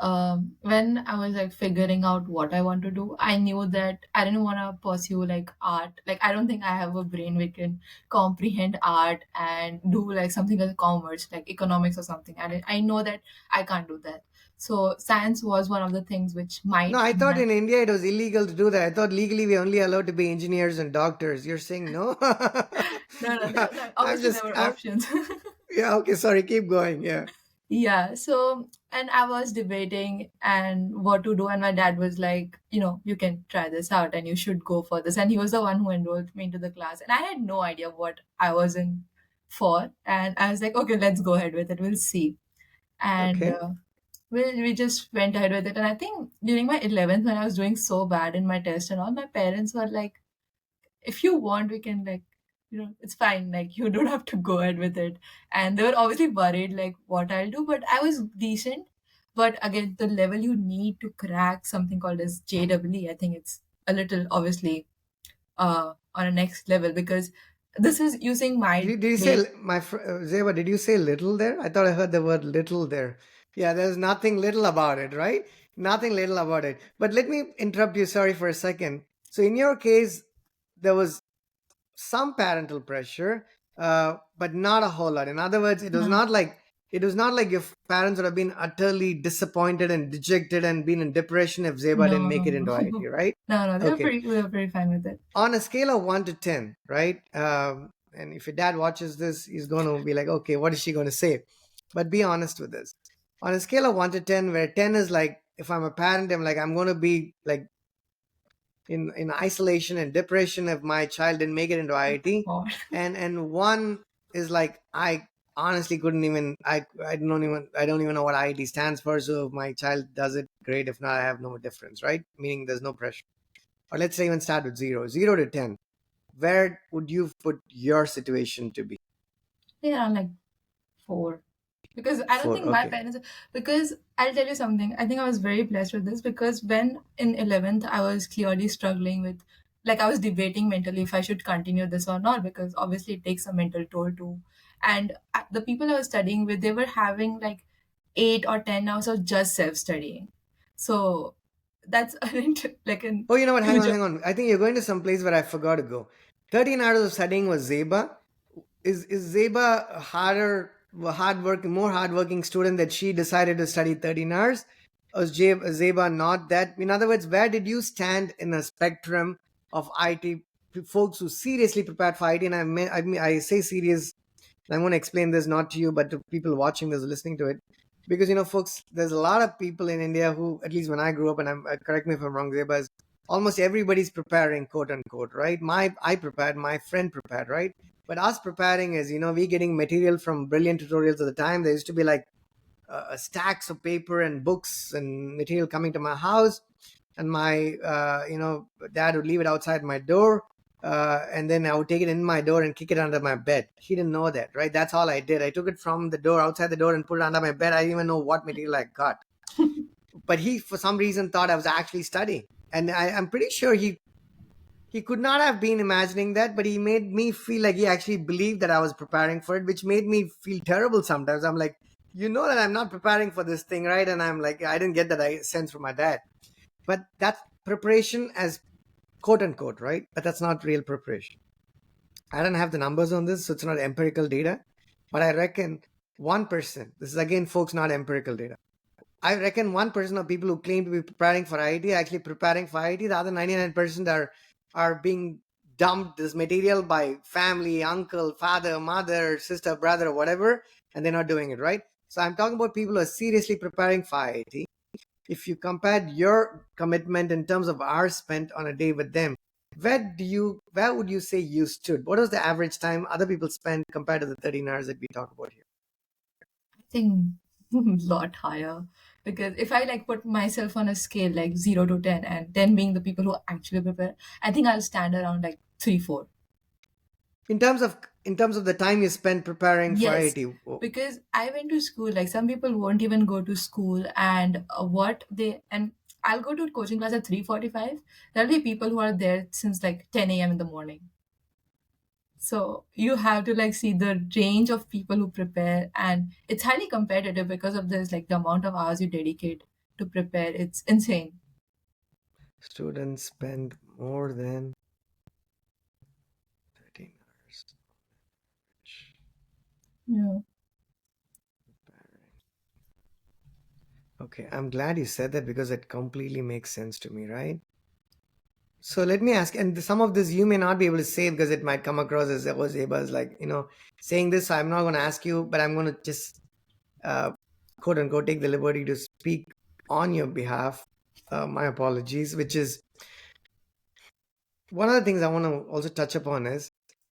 when I was like figuring out what I want to do, I knew that I didn't want to pursue like art. Like, I don't think I have a brain which can comprehend art and do like something like commerce, like economics or something. And I know that I can't do that. So science was one of the things which
No,
might
I thought in
enhance.
India it was illegal to do that. I thought legally we're only allowed to be engineers and doctors. You're saying no?
No, no,
I'm
obviously there
just,
were
I'm,
options.
yeah, okay, sorry, keep going. Yeah.
Yeah, so and I was debating and what to do, and my dad was like, you can try this out and you should go for this. And he was the one who enrolled me into the class, and I had no idea what I was in for. And I was like, okay, let's go ahead with it. We'll see. And
Okay.
we just went ahead with it. And I think during my 11th, when I was doing so bad in my test and all, my parents were like, if you want, we can like, it's fine. Like, you don't have to go ahead with it. And they were obviously worried like what I'll do, but I was decent. But again, the level you need to crack something called as JEE, I think it's a little obviously on a next level, because this is using my
Did you say,
brain.
Zeba, did you say little there? I thought I heard the word little there. Yeah, there's nothing little about it, right? Nothing little about it. But let me interrupt you, sorry, for a second. So in your case, there was some parental pressure, but not a whole lot. In other words,
No,
it was not like your parents would have been utterly disappointed and dejected and been in depression if Zeba didn't
no,
make
no,
it into IIT,
no.
right?
No, no,
Okay.
they were pretty fine with it.
On a scale of 1 to 10, right? And if your dad watches this, he's going to be like, okay, what is she going to say? But be honest with this. On a scale of 1 to 10, where 10 is like, if I'm a parent, I'm like, I'm going to be like in isolation and depression if my child didn't make it into IIT,
God.
and one is like, I honestly couldn't even, I don't even know what IIT stands for. So if my child does it, great. If not, I have no difference, right? Meaning there's no pressure. Or let's say even start with 0 to 10. Where would you put your situation to be?
Yeah, I'm like 4. Because I don't
For
think my
okay.
parents, because I'll tell you something. I think I was very blessed with this, because when in 11th, I was clearly struggling with, like, I was debating mentally if I should continue this or not, because obviously it takes a mental toll too. And the people I was studying with, they were having like 8 or 10 hours of just self studying. So that's like a
Oh, you know what? Hang
huge.
on, hang on. I think you're going to some place where I forgot to go. 13 hours of studying was Zeba. Is Zeba a more hardworking student that she decided to study 13 hours? Or was Zeba not that? In other words, where did you stand in a spectrum of IT folks who seriously prepared for IT? And I say serious. I'm going to explain this not to you, but to people watching this, listening to it, because folks, there's a lot of people in India who, at least when I grew up, and correct me if I'm wrong, Zeba, is almost everybody's preparing, quote unquote, right? I prepared, my friend prepared, right? But us preparing is, we getting material from brilliant tutorials at the time. There used to be like stacks of paper and books and material coming to my house, and my dad would leave it outside my door, and then I would take it in my door and kick it under my bed. He didn't know that, right? That's all I did. I took it from the door, outside the door, and put it under my bed. I didn't even know what material I got, but he for some reason thought I was actually studying, and I'm pretty sure he could not have been imagining that, but he made me feel like he actually believed that I was preparing for it, which made me feel terrible sometimes. I'm like, that I'm not preparing for this thing, right? And I'm like, I didn't get that sense from my dad. But that's preparation as quote unquote, right? But that's not real preparation. I don't have the numbers on this, so it's not empirical data. But I reckon 1%, this is again, folks, not empirical data. I reckon 1% of people who claim to be preparing for IIT are actually preparing for IIT. The other 99% are being dumped this material by family, uncle, father, mother, sister, brother, or whatever, and they're not doing it, right? So I'm talking about people who are seriously preparing for IIT. If you compared your commitment in terms of hours spent on a day with them, where would you say you stood? What was the average time other people spend compared to the 13 hours that we talk about here?
I think a lot higher, because if I like put myself on a scale like 0 to 10, and 10 being the people who actually prepare, I think I'll stand around like 3, 4.
In terms of the time you spent preparing for
Yes,
IIT. Oh,
because I went to school, like some people won't even go to school, and I'll go to coaching class at 3:45. There'll be people who are there since like 10 a.m. in the morning. So you have to like see the range of people who prepare, and it's highly competitive because of this, like the amount of hours you dedicate to prepare. It's insane.
Students spend more than 13 hours.
Yeah.
Okay, I'm glad you said that because it completely makes sense to me, right? So let me ask, and some of this you may not be able to say because it might come across as oh, Zeba is like, saying this. So I'm not going to ask you, but I'm going to just uh, quote unquote take the liberty to speak on your behalf. My apologies, which is one of the things I want to also touch upon is,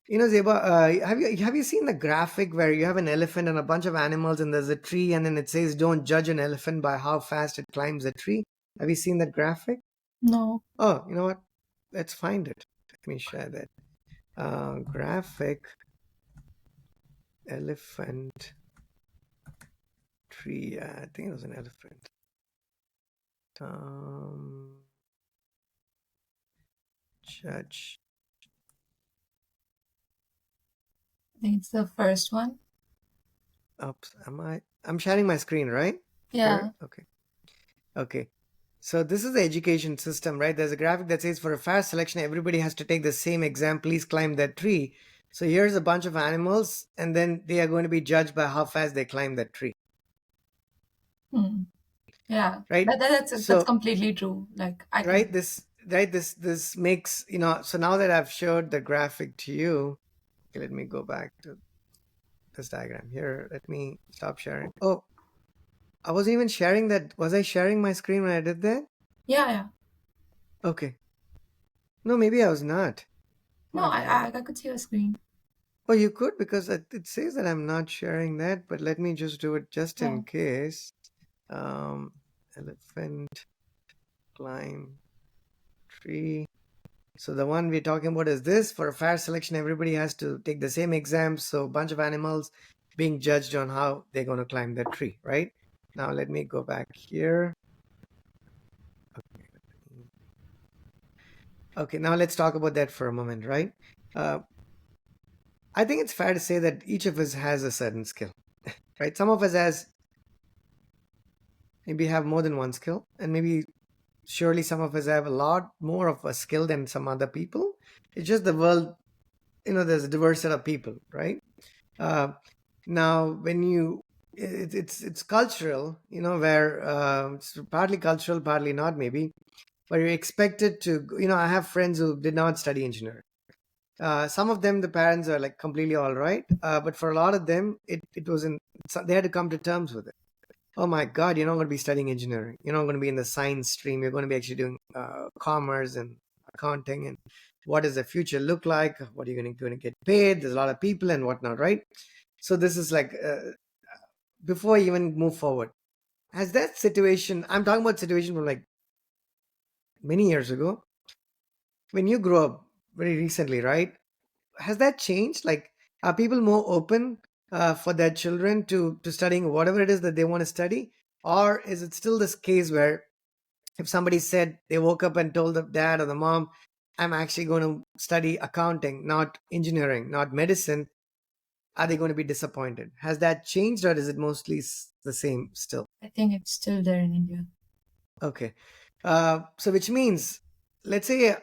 Zeba, have you seen the graphic where you have an elephant and a bunch of animals and there's a tree and then it says don't judge an elephant by how fast it climbs a tree? Have you seen that graphic?
No.
Oh, you know what? Let's find it. Let me share that. Graphic elephant tree. I think it was an elephant. Um, judge.
I think it's the first one.
Oops, am I? I'm sharing my screen, right?
Yeah.
Here. Okay. Okay. So this is the education system, right? There's a graphic that says for a fair selection, everybody has to take the same exam. Please climb that tree. So here's a bunch of animals, and then they are going to be judged by how fast they climb that tree,
Hmm. Yeah.
right?
That's
So
completely true. Like I
right,
can.
this makes So now that I've showed the graphic to you, okay, let me go back to this diagram here. Let me stop sharing. Oh, I wasn't even sharing that. Was I sharing my screen when I did that?
Yeah, yeah.
Okay. No, maybe I was not.
No,
My bad.
I could see your screen.
Oh, you could because it says that I'm not sharing that, but let me just do it just
Yeah.
in case. Um, elephant climb tree. So the one we're talking about is this. For a fair selection, everybody has to take the same exams. So a bunch of animals being judged on how they're going to climb that tree, right? Now let me go back here. Okay, now let's talk about that for a moment, right? Uh, I think it's fair to say that each of us has a certain skill, right? Some of us has maybe have more than one skill, and maybe surely some of us have a lot more of a skill than some other people. It's just the world, there's a diverse set of people, right? Uh, Now, when it's cultural, where it's partly cultural, partly not, maybe, but you're expected to. I have friends who did not study engineering. Some of them, the parents are like completely all right, but for a lot of them, it wasn't. They had to come to terms with it. Oh my God, you're not going to be studying engineering. You're not going to be in the science stream. You're going to be actually doing commerce and accounting. And what does the future look like? What are you going to get paid? There's a lot of people and whatnot, right? So this is like before you even move forward. Has that situation? I'm talking about situation from like many years ago when you grew up very recently, right? Has that changed? Like, are people more open for their children to studying whatever it is that they want to study, or is it still this case where if somebody said they woke up and told the dad or the mom, I'm actually going to study accounting, not engineering, not medicine, are they going to be disappointed? Has that changed or is it mostly the same still?
I think it's still there in India.
Okay. So which means, let's say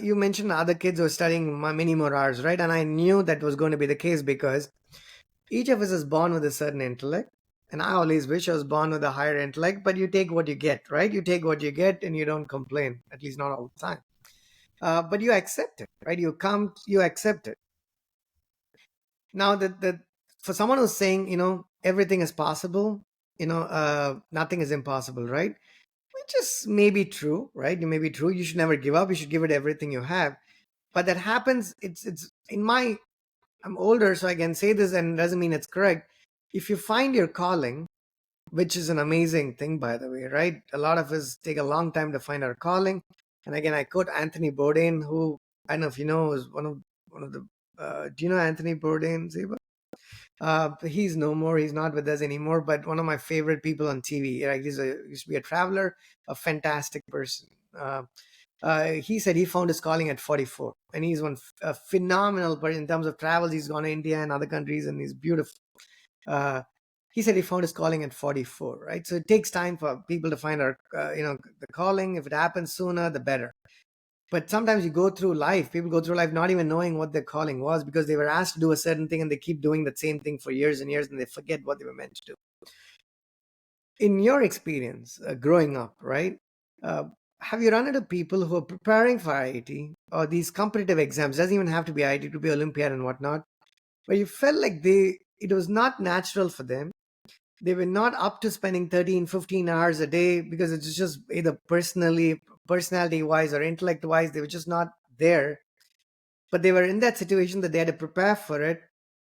you mentioned other kids were studying many more hours, right? And I knew that was going to be the case because each of us is born with a certain intellect. And I always wish I was born with a higher intellect, but you take what you get, right? You take what you get and you don't complain, at least not all the time. But you accept it, right? You accept it. Now that for someone who's saying, everything is possible, nothing is impossible, right? Which is maybe true, right? It may be true. You should never give up. You should give it everything you have. But that happens. It's in my. I'm older, so I can say this, and it doesn't mean it's correct. If you find your calling, which is an amazing thing, by the way, right? A lot of us take a long time to find our calling. And again, I quote Anthony Bourdain, who I don't know if you know is one of the. Do you know Anthony Bourdain, Zeba? He's no more. He's not with us anymore. But one of my favorite people on TV. Right? He used to be a traveler, a fantastic person. He said he found his calling at 44, and he's a phenomenal person in terms of travels. He's gone to India and other countries, and he's beautiful. Uh, he said he found his calling at 44, right? So it takes time for people to find the calling. If it happens sooner, the better. But sometimes people go through life not even knowing what their calling was because they were asked to do a certain thing and they keep doing that same thing for years and years and they forget what they were meant to do. In your experience growing up, right? Uh, have you run into people who are preparing for IIT or these competitive exams? Doesn't even have to be IIT, to be Olympiad and whatnot, where you felt like it was not natural for them. They were not up to spending 13, 15 hours a day because it's just either personality wise or intellect wise, they were just not there. But they were in that situation that they had to prepare for it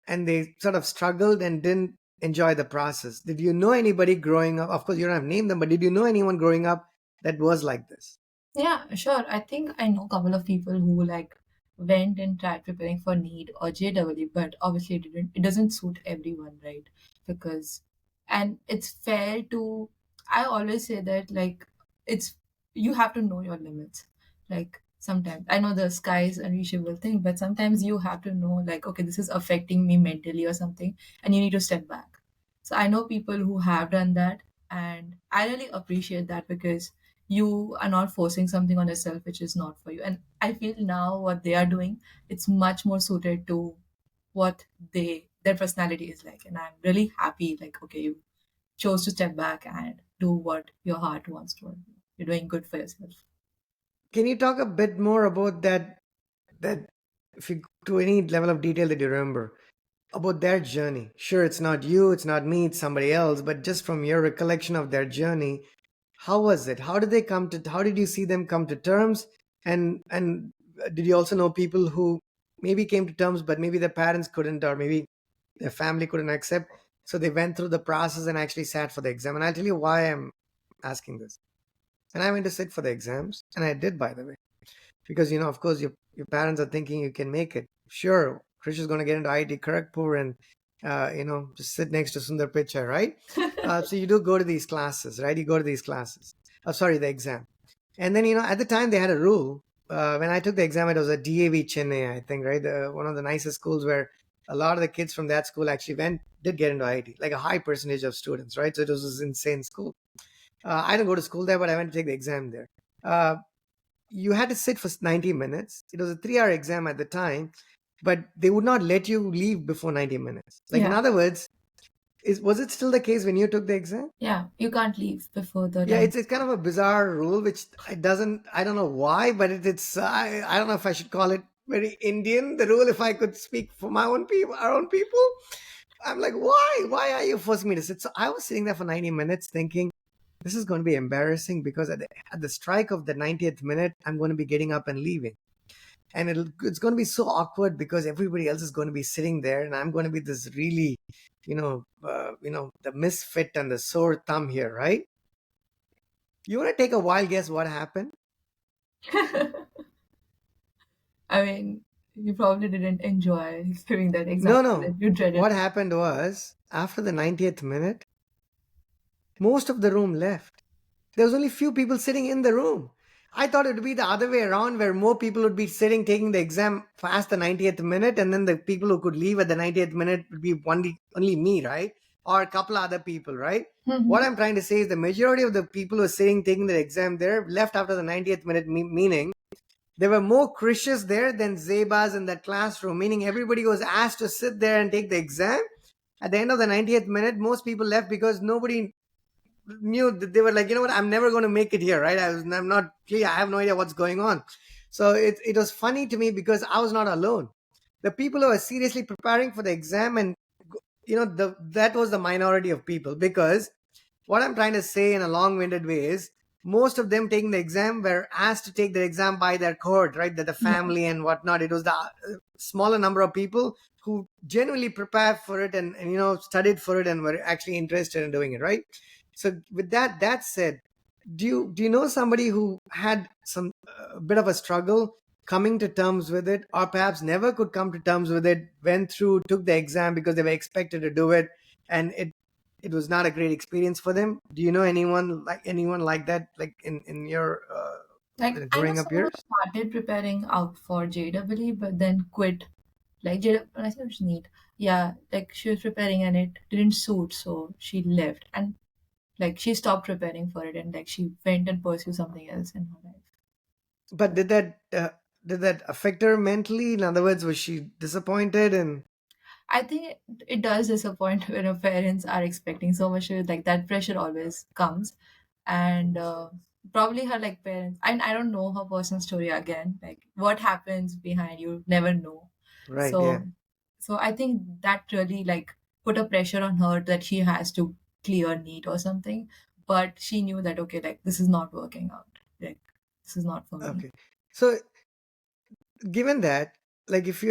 and they sort of struggled and didn't enjoy the process. Did you know anybody growing up? Of course, you don't have to name them, but did you know anyone growing up that was like this?
Yeah, sure. I think I know a couple of people who like went and tried preparing for NEET or JEE, but obviously it doesn't suit everyone, right? Because and it's fair to I always say that like it's you have to know your limits. Like sometimes I know the sky is unreachable thing, but sometimes you have to know like okay, this is affecting me mentally or something, and you need to step back. So I know people who have done that, and I really appreciate that because you are not forcing something on yourself which is not for you. And I feel now what they are doing, it's much more suited to what their personality is like. And I'm really happy, like, okay, you chose to step back and do what your heart wants to. You're doing good for yourself.
Can you talk a bit more about that if you go to any level of detail that you remember about their journey? Sure, it's not you, it's not me, it's somebody else, but just from your recollection of their journey, how was it? How did you see them come to terms? And did you also know people who maybe came to terms, but maybe their parents couldn't, or maybe their family couldn't accept? So they went through the process and actually sat for the exam. And I'll tell you why I'm asking this. And I went to sit for the exams, and I did, by the way, because of course, your parents are thinking you can make it. Sure, Krish is going to get into IIT Kharagpur and just sit next to Sundar Pichai, right? So you do go to these classes, right? You go to these classes. Sorry, the exam. And then at the time they had a rule. When I took the exam, it was at DAV Chennai, I think, right? One of the nicest schools where a lot of the kids from that school actually did get into IIT, like a high percentage of students, right? So it was this insane school. I didn't go to school there, but I went to take the exam there. Uh, you had to sit for 90 minutes. It was a 3-hour exam at the time, but they would not let you leave before 90 minutes. Like, in
Yeah.
other words, was it still the case when you took the exam?
Yeah. You can't leave before the
Yeah,
time.
it's kind of a bizarre rule, which I don't know why, but I don't know if I should call it very Indian, the rule, if I could speak for my own people, our own people. I'm like, why are you forcing me to sit? So I was sitting there for 90 minutes thinking, this is going to be embarrassing because at the strike of the 90th minute, I'm going to be getting up and leaving. And it's going to be so awkward because everybody else is going to be sitting there and I'm going to be this really, the misfit and the sore thumb here, right? You want to take a wild guess what happened?
I mean, you probably didn't enjoy giving that exam.
No, no.
You dreaded.
What happened was after the 90th minute, most of the room left. There was only few people sitting in the room. I thought it would be the other way around, where more people would be sitting taking the exam past the 90th minute, and then the people who could leave at the 90th minute would be only me, right? Or a couple other people, right? What I'm trying to say is the majority of the people who are sitting taking the exam there left after the 90th minute, meaning there were more Krishes there than Zebas in that classroom, meaning everybody was asked to sit there and take the exam. At the end of the 90th minute, most people left because nobody knew that. They were like, you know what, I'm never going to make it here, right? I'm not clear. I have no idea what's going on. So it was funny to me because I was not alone. The people who were seriously preparing for the exam, and that was the minority of people, because what I'm trying to say in a long-winded way is most of them taking the exam were asked to take the exam by their cohort, right? That the
Yeah.
family and whatnot. It was the smaller number of people who genuinely prepared for it and studied for it and were actually interested in doing it, right? So with that said, do you know somebody who had some bit of a struggle coming to terms with it, or perhaps never could come to terms with it, went through, took the exam because they were expected to do it, and it was not a great experience for them? Do you know anyone like that, like in your
Like I know
growing up
someone who
years?
started preparing out for JEE but then quit. Like JEE, I think it was neat. Yeah, like she was preparing and it didn't suit, so she left and like she stopped preparing for it and like she went and pursued something else in her life.
But did that affect her mentally? In other words, was she disappointed? And
I think it does disappoint when your parents are expecting so much. Like that pressure always comes, and probably her like parents. I don't know her personal story again. Like what happens behind you, never know.
right, yeah,
So, so I think that really like put a pressure on her that she has to clear NEET or something. But she knew that okay, like this is not working out. Like this is not for me.
okay. So given that, like if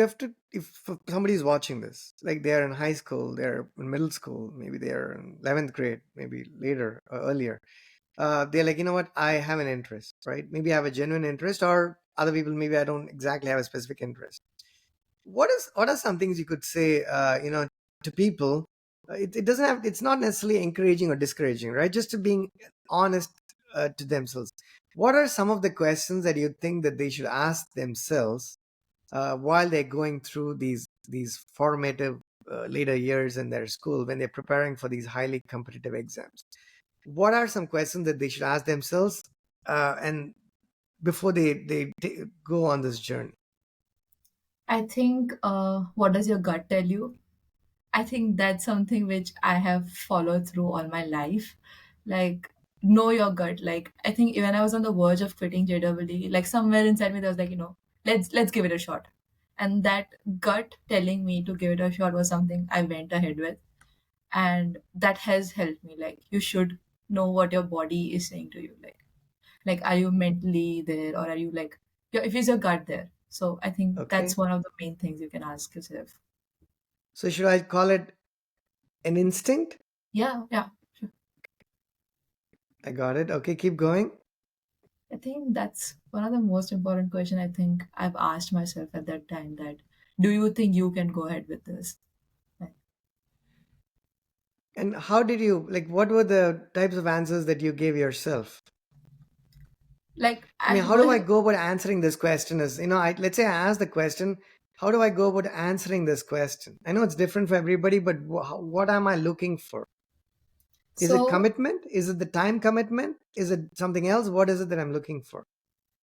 somebody's watching this, like they're in high school, they're in middle school, maybe they're in 11th grade, maybe later or earlier, they're like, you know what, I have an interest, right? Maybe I have a genuine interest, or other people, maybe I don't exactly have a specific interest. What are some things you could say, to people? It doesn't have, it's not necessarily encouraging or discouraging, right? Just to being honest to themselves. What are some of the questions that you think that they should ask themselves while they're going through these formative later years in their school, when they're preparing for these highly competitive exams? What are some questions that they should ask themselves, and before they go on this journey?
I think what does your gut tell you? I think that's something which I have followed through all my life. Like, know your gut. Like, I think when I was on the verge of quitting JEE, like somewhere inside me, there was like, let's give it a shot. And that gut telling me to give it a shot was something I went ahead with, and that has helped me. Like, you should know what your body is saying to you. Like, are you mentally there, or are you like, if is your gut there? So I think that's
Okay,
one of the main things you can ask yourself.
so should I call it an instinct?
Yeah, yeah.
I got it. Okay, keep going.
I think that's one of the most important question I think I've asked myself at that time that do you think you can go ahead with this? Like,
And how did you, like, what were the types of answers that you gave yourself? I
I
mean, how do I
was
go about answering this question? Is, let's say I ask the question, how do I go about answering this question? I know it's different for everybody, but what am I looking for? Is it
so
commitment? Is it the time commitment? Is it something else? What is it that I'm looking for?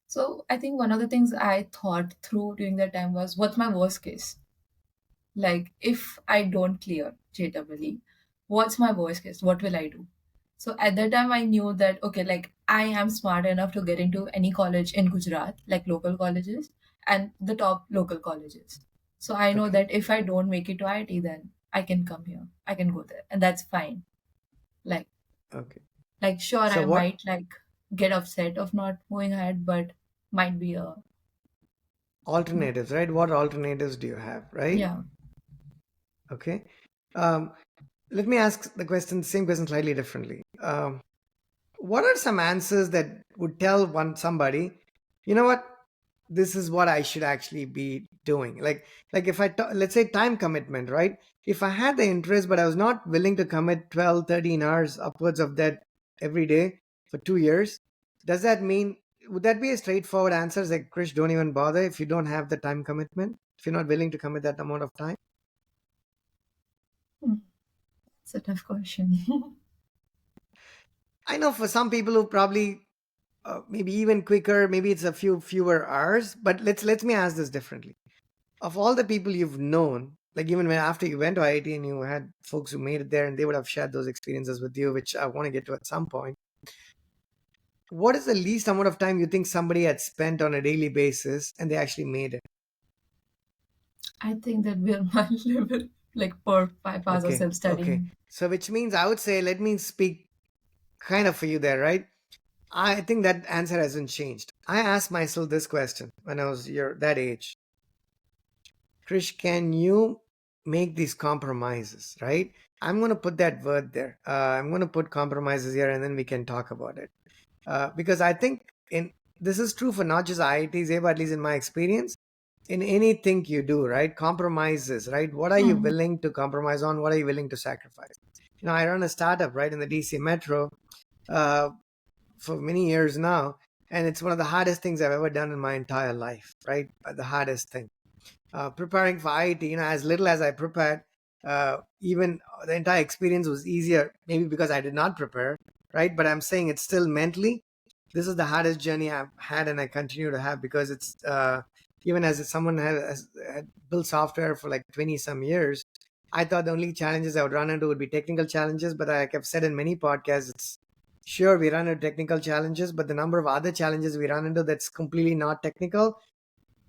so I think one of the things I thought through during that time was what's my worst case? Like if I don't clear JEE, what's my worst case? What will I do? So at that time I knew that okay, like I am smart enough to get into any college in Gujarat, like local colleges and the top local colleges. So I know
Okay,
that if I don't make it to IIT, then I can come here. I can go there. And that's fine. Like
okay.
like sure
So
I
what
might like get upset of not moving ahead, but might be a
alternatives, right? What alternatives do you have, right?
yeah.
Okay. Um, Let me ask the question, same question slightly differently. What are some answers that would tell somebody, you know what, this is what I should actually be doing? Like if let's say time commitment, right? If I had the interest, but I was not willing to commit 12, 13 hours upwards of that every day for 2 years, does that mean, would that be a straightforward answer? It's like, Krish, don't even bother if you don't have the time commitment, if you're not willing to commit that amount of time?
Hmm, it's a tough question.
I know for some people who probably maybe even quicker, maybe it's a fewer hours, but let me ask this differently. Of all the people you've known, like even when after you went to IIT and you had folks who made it there and they would have shared those experiences with you, which I want to get to at some point, what is the least amount of time you think somebody had spent on a daily basis and they actually made it?
I think that we're my level, like for 5 hours of
Okay, okay.
self-studying.
So which means I would say, let me speak kind of for you there, right? I think that answer hasn't changed. I asked myself this question when I was that age. Krish, can you make these compromises, right? I'm going to put that word there. I'm going to put compromises here and then we can talk about it. Because I think this is true for not just IITs, but at least in my experience, in anything you do, right? Compromises, right? What are you
Hmm.
willing to compromise on? What are you willing to sacrifice? I run a startup, right, in the DC Metro uh, for many years now. and it's one of the hardest things I've ever done in my entire life, right? The hardest thing. Preparing for IIT, as little as I prepared, even the entire experience was easier, maybe because I did not prepare, right? But I'm saying it's still mentally, this is the hardest journey I've had and I continue to have, because it's even as someone had built software for like 20 some years, I thought the only challenges I would run into would be technical challenges. But like I've said in many podcasts, it's sure we run into technical challenges, but the number of other challenges we run into that's completely not technical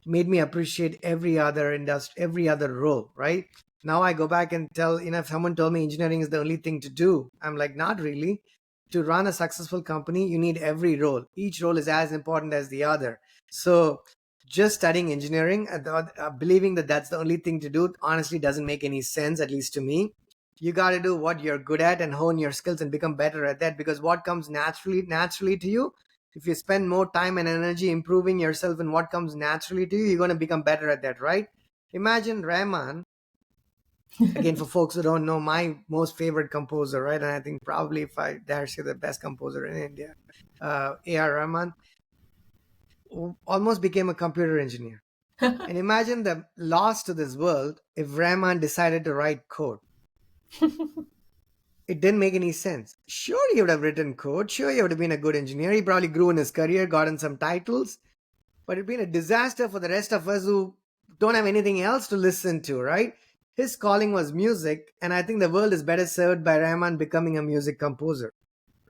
made me appreciate every other industry, every other role, right? Now I go back and tell, if someone told me engineering is the only thing to do, I'm like, not really. To run a successful company, you need every role. Each role is as important as the other. So just studying engineering, believing that that's the only thing to do, honestly doesn't make any sense, at least to me. You got to do what you're good at and hone your skills and become better at that, because what comes naturally to you, if you spend more time and energy improving yourself in what comes naturally to you, you're going to become better at that, right? Imagine Rahman, again, for folks who don't know, my most favorite composer, right? And I think probably, if I dare say, the best composer in India, A.R. Rahman, almost became a computer engineer. And imagine the loss to this world if Rahman decided to write code. It didn't make any sense. Sure, he would have written code. Sure, he would have been a good engineer. He probably grew in his career, gotten some titles, but it's been a disaster for the rest of us who don't have anything else to listen to, right? His calling was music, and I think the world is better served by Rahman becoming a music composer.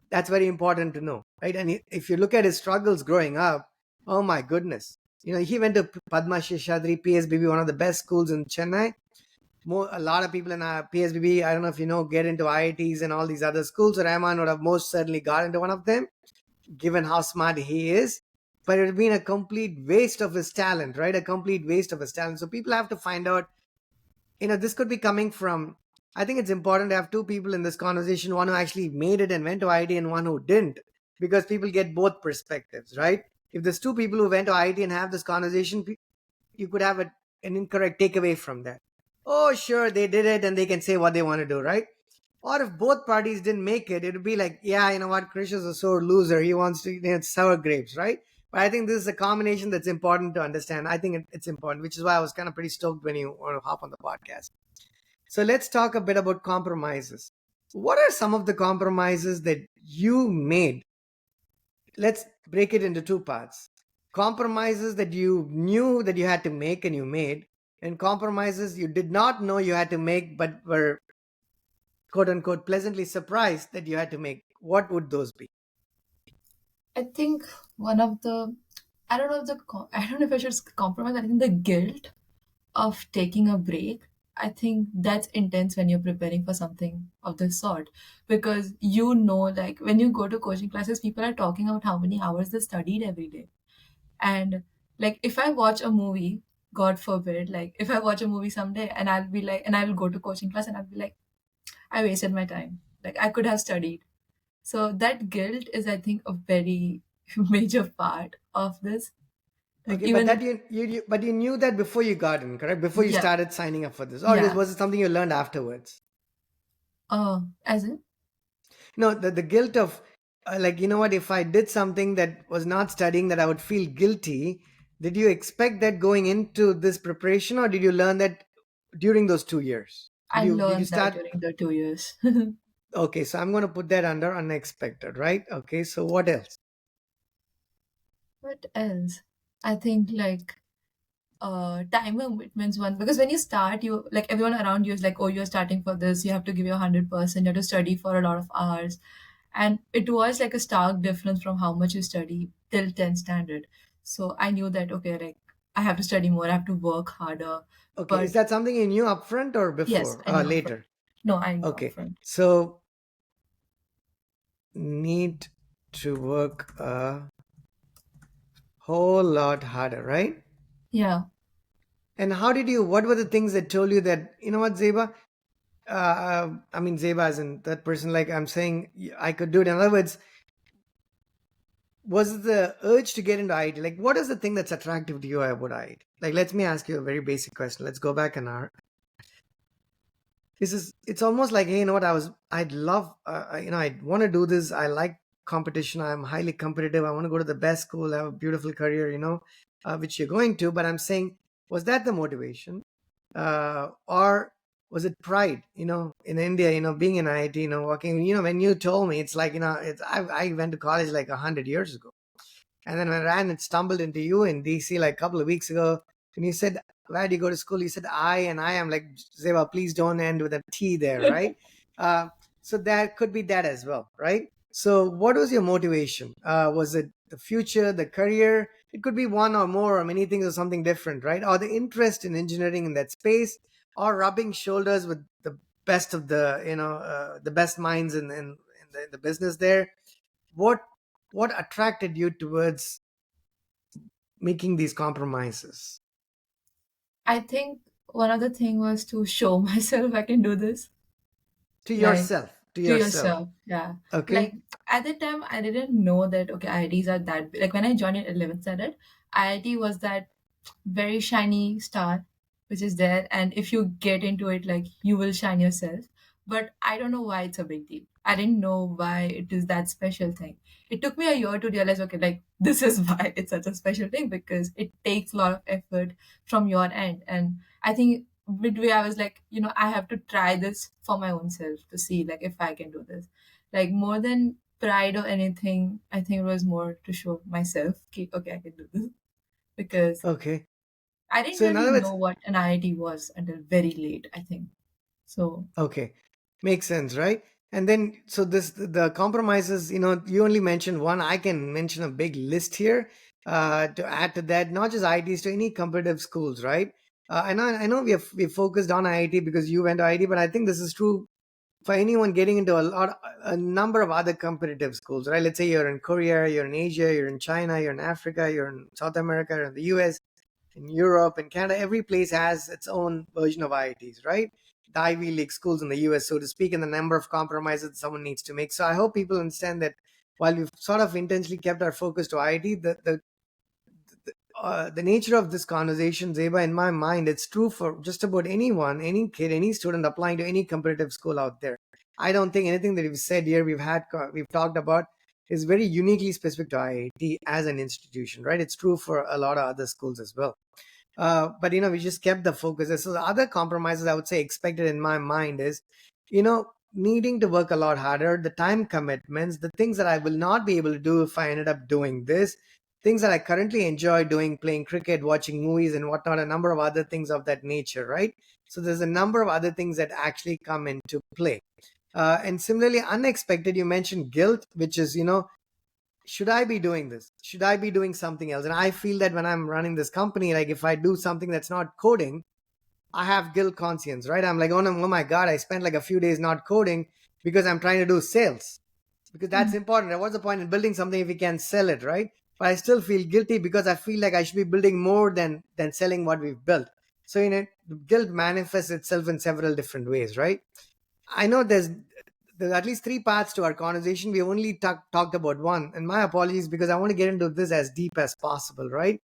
That's very important to know, right? And if you look at his struggles growing up, oh my goodness. He went to Padma Sheshadri, PSBB, one of the best schools in Chennai. A lot of people in our PSBB, I don't know if you know, get into IITs and all these other schools. So Rahman would have most certainly got into one of them, given how smart he is. But it would have been a complete waste of his talent, right? A complete waste of his talent. So people have to find out, this could be coming from, I think it's important to have two people in this conversation, one who actually made it and went to IIT and one who didn't, because people get both perspectives, right? If there's two people who went to IIT and have this conversation, you could have an incorrect takeaway from that. Oh, sure, they did it and they can say what they want to do, right? Or if both parties didn't make it, it would be like, yeah, you know what, Krish is a sore loser. He wants to sour grapes, right? But I think this is a combination that's important to understand. I think it's important, which is why I was kind of pretty stoked when you want to hop on the podcast. So let's talk a bit about compromises. What are some of the compromises that you made? Let's break it into two parts. Compromises that you knew that you had to make and you made, and compromises you did not know you had to make but were quote unquote pleasantly surprised that you had to make. What would those be?
I think one of the I don't know if I don't know if I should compromise. I think the guilt of taking a break, I think that's intense when you're preparing for something of this sort, because like when you go to coaching classes, people are talking about how many hours they studied every day. And like if I watch a movie, God forbid, like if I watch a movie someday and I will go to coaching class and I'll be like, I wasted my time. Like I could have studied. So that guilt is, I think, a very major part of this. Like
Okay, but
even
that but you knew that before you got in, correct? Before you
yeah,
started signing up for this, or
yeah.
was it something you learned afterwards?
As in
No, the guilt of like, what, if I did something that was not studying, that I would feel guilty. Did you expect that going into this preparation, or did you learn that during those 2 years? Did
I
you
learned that
start?
during the 2 years.
Okay, so I'm going to put that under unexpected, right? Okay, so what else?
What else? I think like time commitments one, because when you start, you like everyone around you is like, oh, you're starting for this, you have to give your 100%, you have to study for a lot of hours. And it was like a stark difference from how much you study till 10th standard. So I knew that okay, like I have to study more, I have to work harder.
Okay, is
But
that something you knew upfront or
yes,
before,
I knew upfront.
later?
No, I knew
Okay,
upfront.
so need to work a whole lot harder, right?
Yeah,
And what were the things that told you that, what, Zeba? I mean, Zeba as in that person, like I'm saying, I could do it. In other words, was it the urge to get into IT? Like, what is the thing that's attractive to you about IT? Like, let me ask you a very basic question. Let's go back an hour. It's almost like, hey, you know what, I'd love, I'd want to do this. I like competition. I'm highly competitive. I want to go to the best school, have a beautiful career, which you're going to. But I'm saying, was that the motivation? Or was it pride? In India, being in IIT, working, when you told me, it's like, I went to college like 100 years ago. And then when I ran and stumbled into you in DC like a couple of weeks ago, and you said, "Where do you go to school?" You said, and I am like, Zeba, please don't end with a T there, right? Uh, so that could be that as well, right? So what was your motivation? Was it the future, the career? It could be one or more or many things or something different, right? Or the interest in engineering in that space, or rubbing shoulders with the best of the best minds in the business there. What what attracted you towards making these compromises?
I think one of the thing was to show myself I can do this.
To
Like
yourself, to
to
yourself.
yourself, yeah.
Okay.
Like at the time, I didn't know that okay, IITs are that big. Like when I joined in 11th standard, IIT was that very shiny star which is there, and if you get into it, like you will shine yourself. But I don't know why it's a big deal. I didn't know why it is that special thing. It took me a year to realize, okay, like this is why it's such a special thing, because it takes a lot of effort from your end. And I think midway I was like, I have to try this for my own self to see like if I can do this. Like more than pride or anything, I think it was more to show myself, okay, okay, I can do this, because
Okay.
I didn't
So in
really
other
know
words,
what an IIT was until very late, I think. So
okay, makes sense, right? And then, so this the compromises, you only mentioned one. I can mention a big list here, to add to that, not just IITs, to any competitive schools, right? I know we focused on IIT because you went to IIT, but I think this is true for anyone getting into a number of other competitive schools, right? Let's say you're in Korea, you're in Asia, you're in China, you're in Africa, you're in South America, you're in the US, in Europe, in Canada. Every place has its own version of IITs, right? The Ivy League schools in the US, so to speak, and the number of compromises that someone needs to make. So I hope people understand that while we've sort of intentionally kept our focus to IIT, the nature of this conversation, Zeba, in my mind, it's true for just about anyone, any kid, any student applying to any competitive school out there. I don't think anything that we've said here, we've talked about, is very uniquely specific to IIT as an institution, right? It's true for a lot of other schools as well. But we just kept the focus. So the other compromises I would say expected in my mind is, needing to work a lot harder, the time commitments, the things that I will not be able to do if I ended up doing this, things that I currently enjoy doing, playing cricket, watching movies, and whatnot, a number of other things of that nature, right? So there's a number of other things that actually come into play. And similarly, unexpected, you mentioned guilt, which is, should I be doing this? Should I be doing something else? And I feel that when I'm running this company, like if I do something that's not coding, I have guilt conscience, right? I'm like, oh, no, oh my God, I spent like a few days not coding because I'm trying to do sales, because that's
mm,
important. What's the point in building something if we can't sell it, right? But I still feel guilty because I feel like I should be building more than selling what we've built. So, guilt manifests itself in several different ways, right? I know there's at least three parts to our conversation. We only talked about one, and my apologies because I want to get into this as deep as possible, right?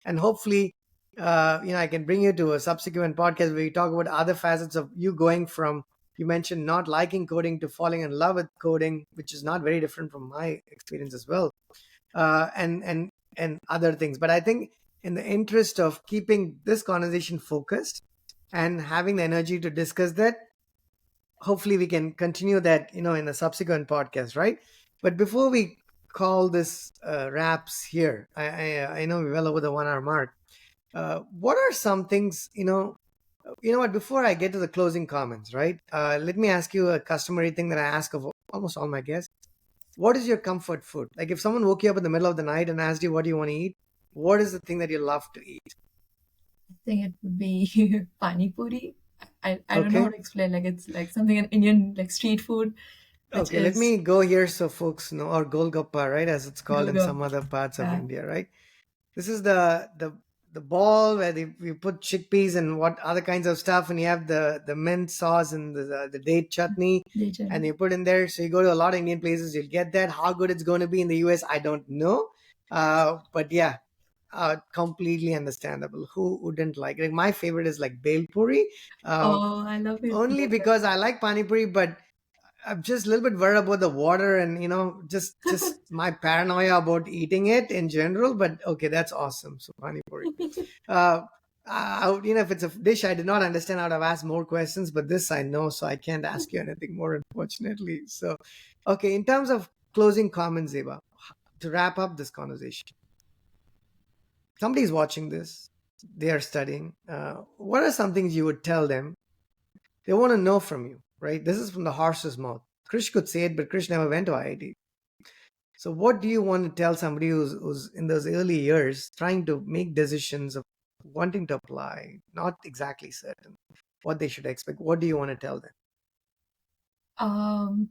And hopefully, I can bring you to a subsequent podcast where we talk about other facets of you going from, you mentioned not liking coding to falling in love with coding, which is not very different from my experience as well, and other things. But I think in the interest of keeping this conversation focused and having the energy to discuss that, hopefully we can continue that in a subsequent podcast, right? But before we call this wraps here, I know we're well over the 1 hour mark. What are some things, what, before I get to the closing comments, right? Let me ask you a customary thing that I ask of almost all my guests. What is your comfort food? Like if someone woke you up in the middle of the night and asked you what do you want to eat, what is the thing that you love to eat?
I think it would be pani puri. I don't know how
Okay.
to explain. Like it's like something in Indian like street food, which
Okay, let
is
me go here so folks know, or Golgappa, right, as it's called in some
golgappa.
other parts of
Yeah,
India, right? This is the ball where we put chickpeas and what other kinds of stuff, and you have the mint sauce and the date chutney, and
lechon.
you put in there. So you go to a lot of Indian places, you'll get that. How good it's going to be in the US, I don't know, but yeah, completely understandable. Who wouldn't like it? Like my favorite is like bel puri, uh,
Oh, I love it.
only because I like pani puri, but I'm just a little bit worried about the water and just my paranoia about eating it in general. But okay, that's awesome. So pani puri. Uh, if it's a dish I did not understand, I would have asked more questions. But this I know, so I can't ask you anything more, unfortunately. So, okay, in terms of closing comments, Zeba, to wrap up this conversation, somebody's watching this, they are studying. What are some things you would tell them? They want to know from you, right? This is from the horse's mouth. Krish could say it, but Krish never went to IIT. So, what do you want to tell somebody who's in those early years trying to make decisions of wanting to apply, not exactly certain what they should expect? What do you want to tell them?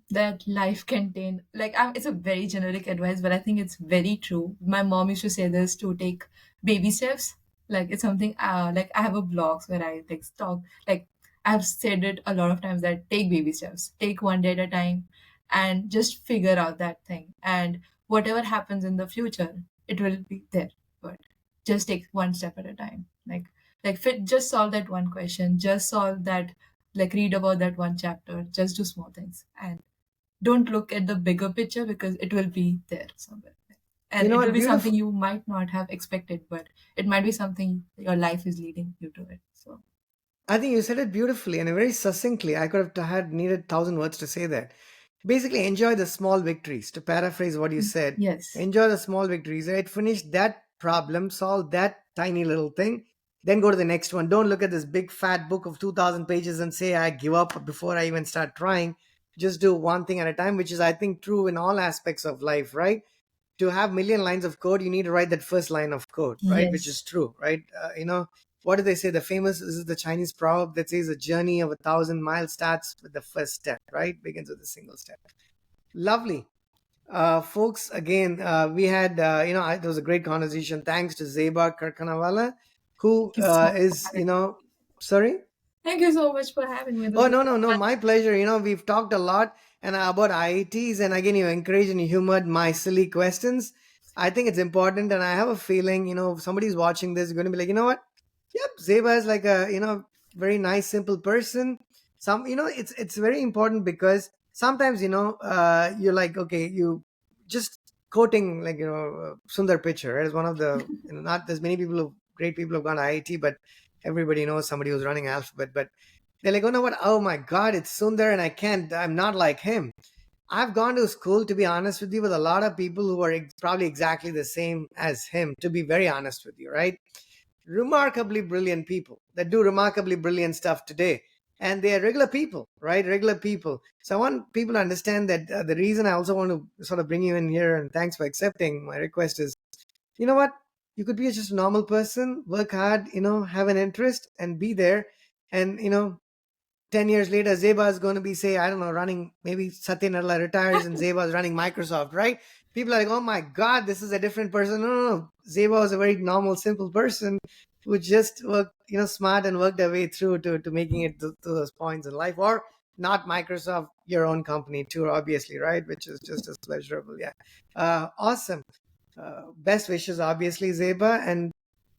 That life contain like it's a very generic advice, but I think it's very true. My mom used to say this, to take baby steps. Like it's something like I have a blogs where I like talk, like I've said it a lot of times, that take baby steps, take one day at a time, and just figure out that thing, and whatever happens in the future, it will be there. But just take one step at a time. Just solve that one question, just solve that, like read about that one chapter, just do small things, and don't look at the bigger picture, because it will be there somewhere,
You
and
know
it will
what?
be something
Beautiful.
you might not have expected, but it might be something your life is leading you to it. So
I think you said it beautifully and very succinctly. I could have had needed thousand words to say that. Basically, enjoy the small victories. To paraphrase what you said,
yes,
enjoy the small victories. Right? Finish that problem, solve that tiny little thing, then go to the next one. Don't look at this big fat book of 2,000 pages and say, I give up before I even start trying. Just do one thing at a time, which is, I think, true in all aspects of life, right? To have million lines of code, you need to write that first line of code, right? Which is
yes.
true, right? What do they say? The famous, this is the Chinese proverb that says a journey of 1,000 miles starts with the first step, right? Begins with a single step. Lovely. Folks, again, we had, it was a great conversation. Thanks to Zeba Karkhanawala, who
Thank you so much for
is,
having me.
sorry?
Thank you so much for having me. This
Oh,
was
no,
so
no, no.
fun.
My pleasure. We've talked a lot and about IITs, and again, you encouraged and you humored my silly questions. I think it's important, and I have a feeling, if somebody's watching this, you're going to be like, you know what? Yep, Zeba is like a very nice, simple person. It's very important because sometimes you're like, okay, you just quoting like Sundar Pichai, right? Is one of the not there's many people who great people who've gone to IIT, but everybody knows somebody who's running Alphabet, but they're like, oh no, what? Oh my God, it's Sundar, and I'm not like him. I've gone to school, to be honest with you, with a lot of people who are probably exactly the same as him, to be very honest with you, right? Remarkably brilliant people that do remarkably brilliant stuff today. And they are regular people, right? Regular people. So I want people to understand that the reason I also want to sort of bring you in here, and thanks for accepting my request, is you know what? You could be just a normal person, work hard, have an interest and be there. And, 10 years later, Zeba is going to be, say, I don't know, running, maybe Satya Nadella retires and Zeba is running Microsoft, right? People are like, oh my God, this is a different person. No, no, no. Zeba was a very normal, simple person who just worked, smart and worked their way through to making it to those points in life. Or not Microsoft, your own company too, obviously, right? Which is just as pleasurable. Yeah. Awesome. Best wishes, obviously, Zeba. And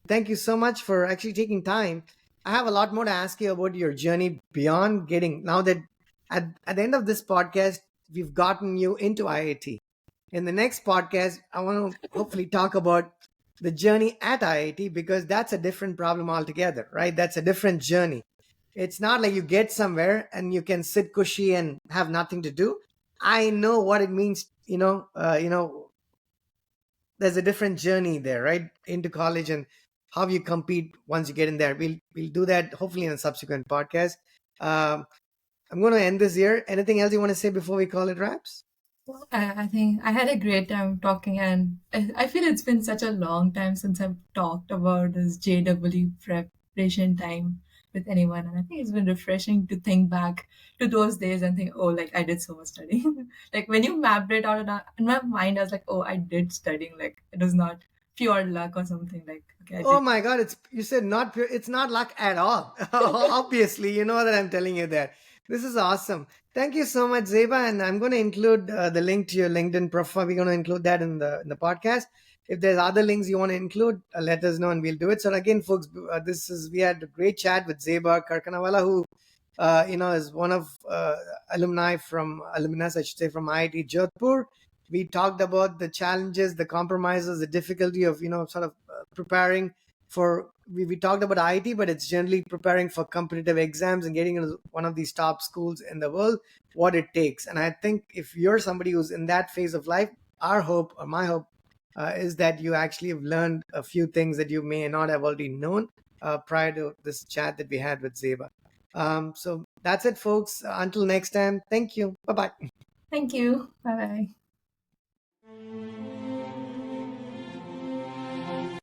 thank you so much for actually taking time. I have a lot more to ask you about your journey beyond getting, now that at the end of this podcast, we've gotten you into IIT. In the next podcast, I want to hopefully talk about the journey at IIT, because that's a different problem altogether, right? That's a different journey. It's not like you get somewhere and you can sit cushy and have nothing to do. I know what it means, there's a different journey there, right? Into college and how you compete once you get in there. We'll do that hopefully in a subsequent podcast. Um, I'm going to end this here. Anything else you want to say before we call it wraps?
I think I had a great time talking, and I feel it's been such a long time since I've talked about this JW preparation time with anyone, and I think it's been refreshing to think back to those days and think, oh, like I did so much studying. Like when you mapped it out in my mind, I was like, oh, I did studying. Like it was not pure luck or something. Like okay, I
Oh
did.
my God! It's you said not pure. It's not luck at all. Obviously, you know that I'm telling you that. This is awesome. Thank you so much, Zeba. And I'm going to include the link to your LinkedIn profile. We're going to include that in the podcast. If there's other links you want to include, let us know and we'll do it. So again, folks, we had a great chat with Zeba Karkhanawala, who is one of alumnus, I should say, from IIT Jodhpur. We talked about the challenges, the compromises, the difficulty of sort of preparing for. We talked about IIT, but it's generally preparing for competitive exams and getting into one of these top schools in the world. What it takes, and I think if you're somebody who's in that phase of life, our hope, or my hope, is that you actually have learned a few things that you may not have already known prior to this chat that we had with Zeba. So that's it, folks. Until next time, thank you. Bye bye.
Thank you. Bye bye.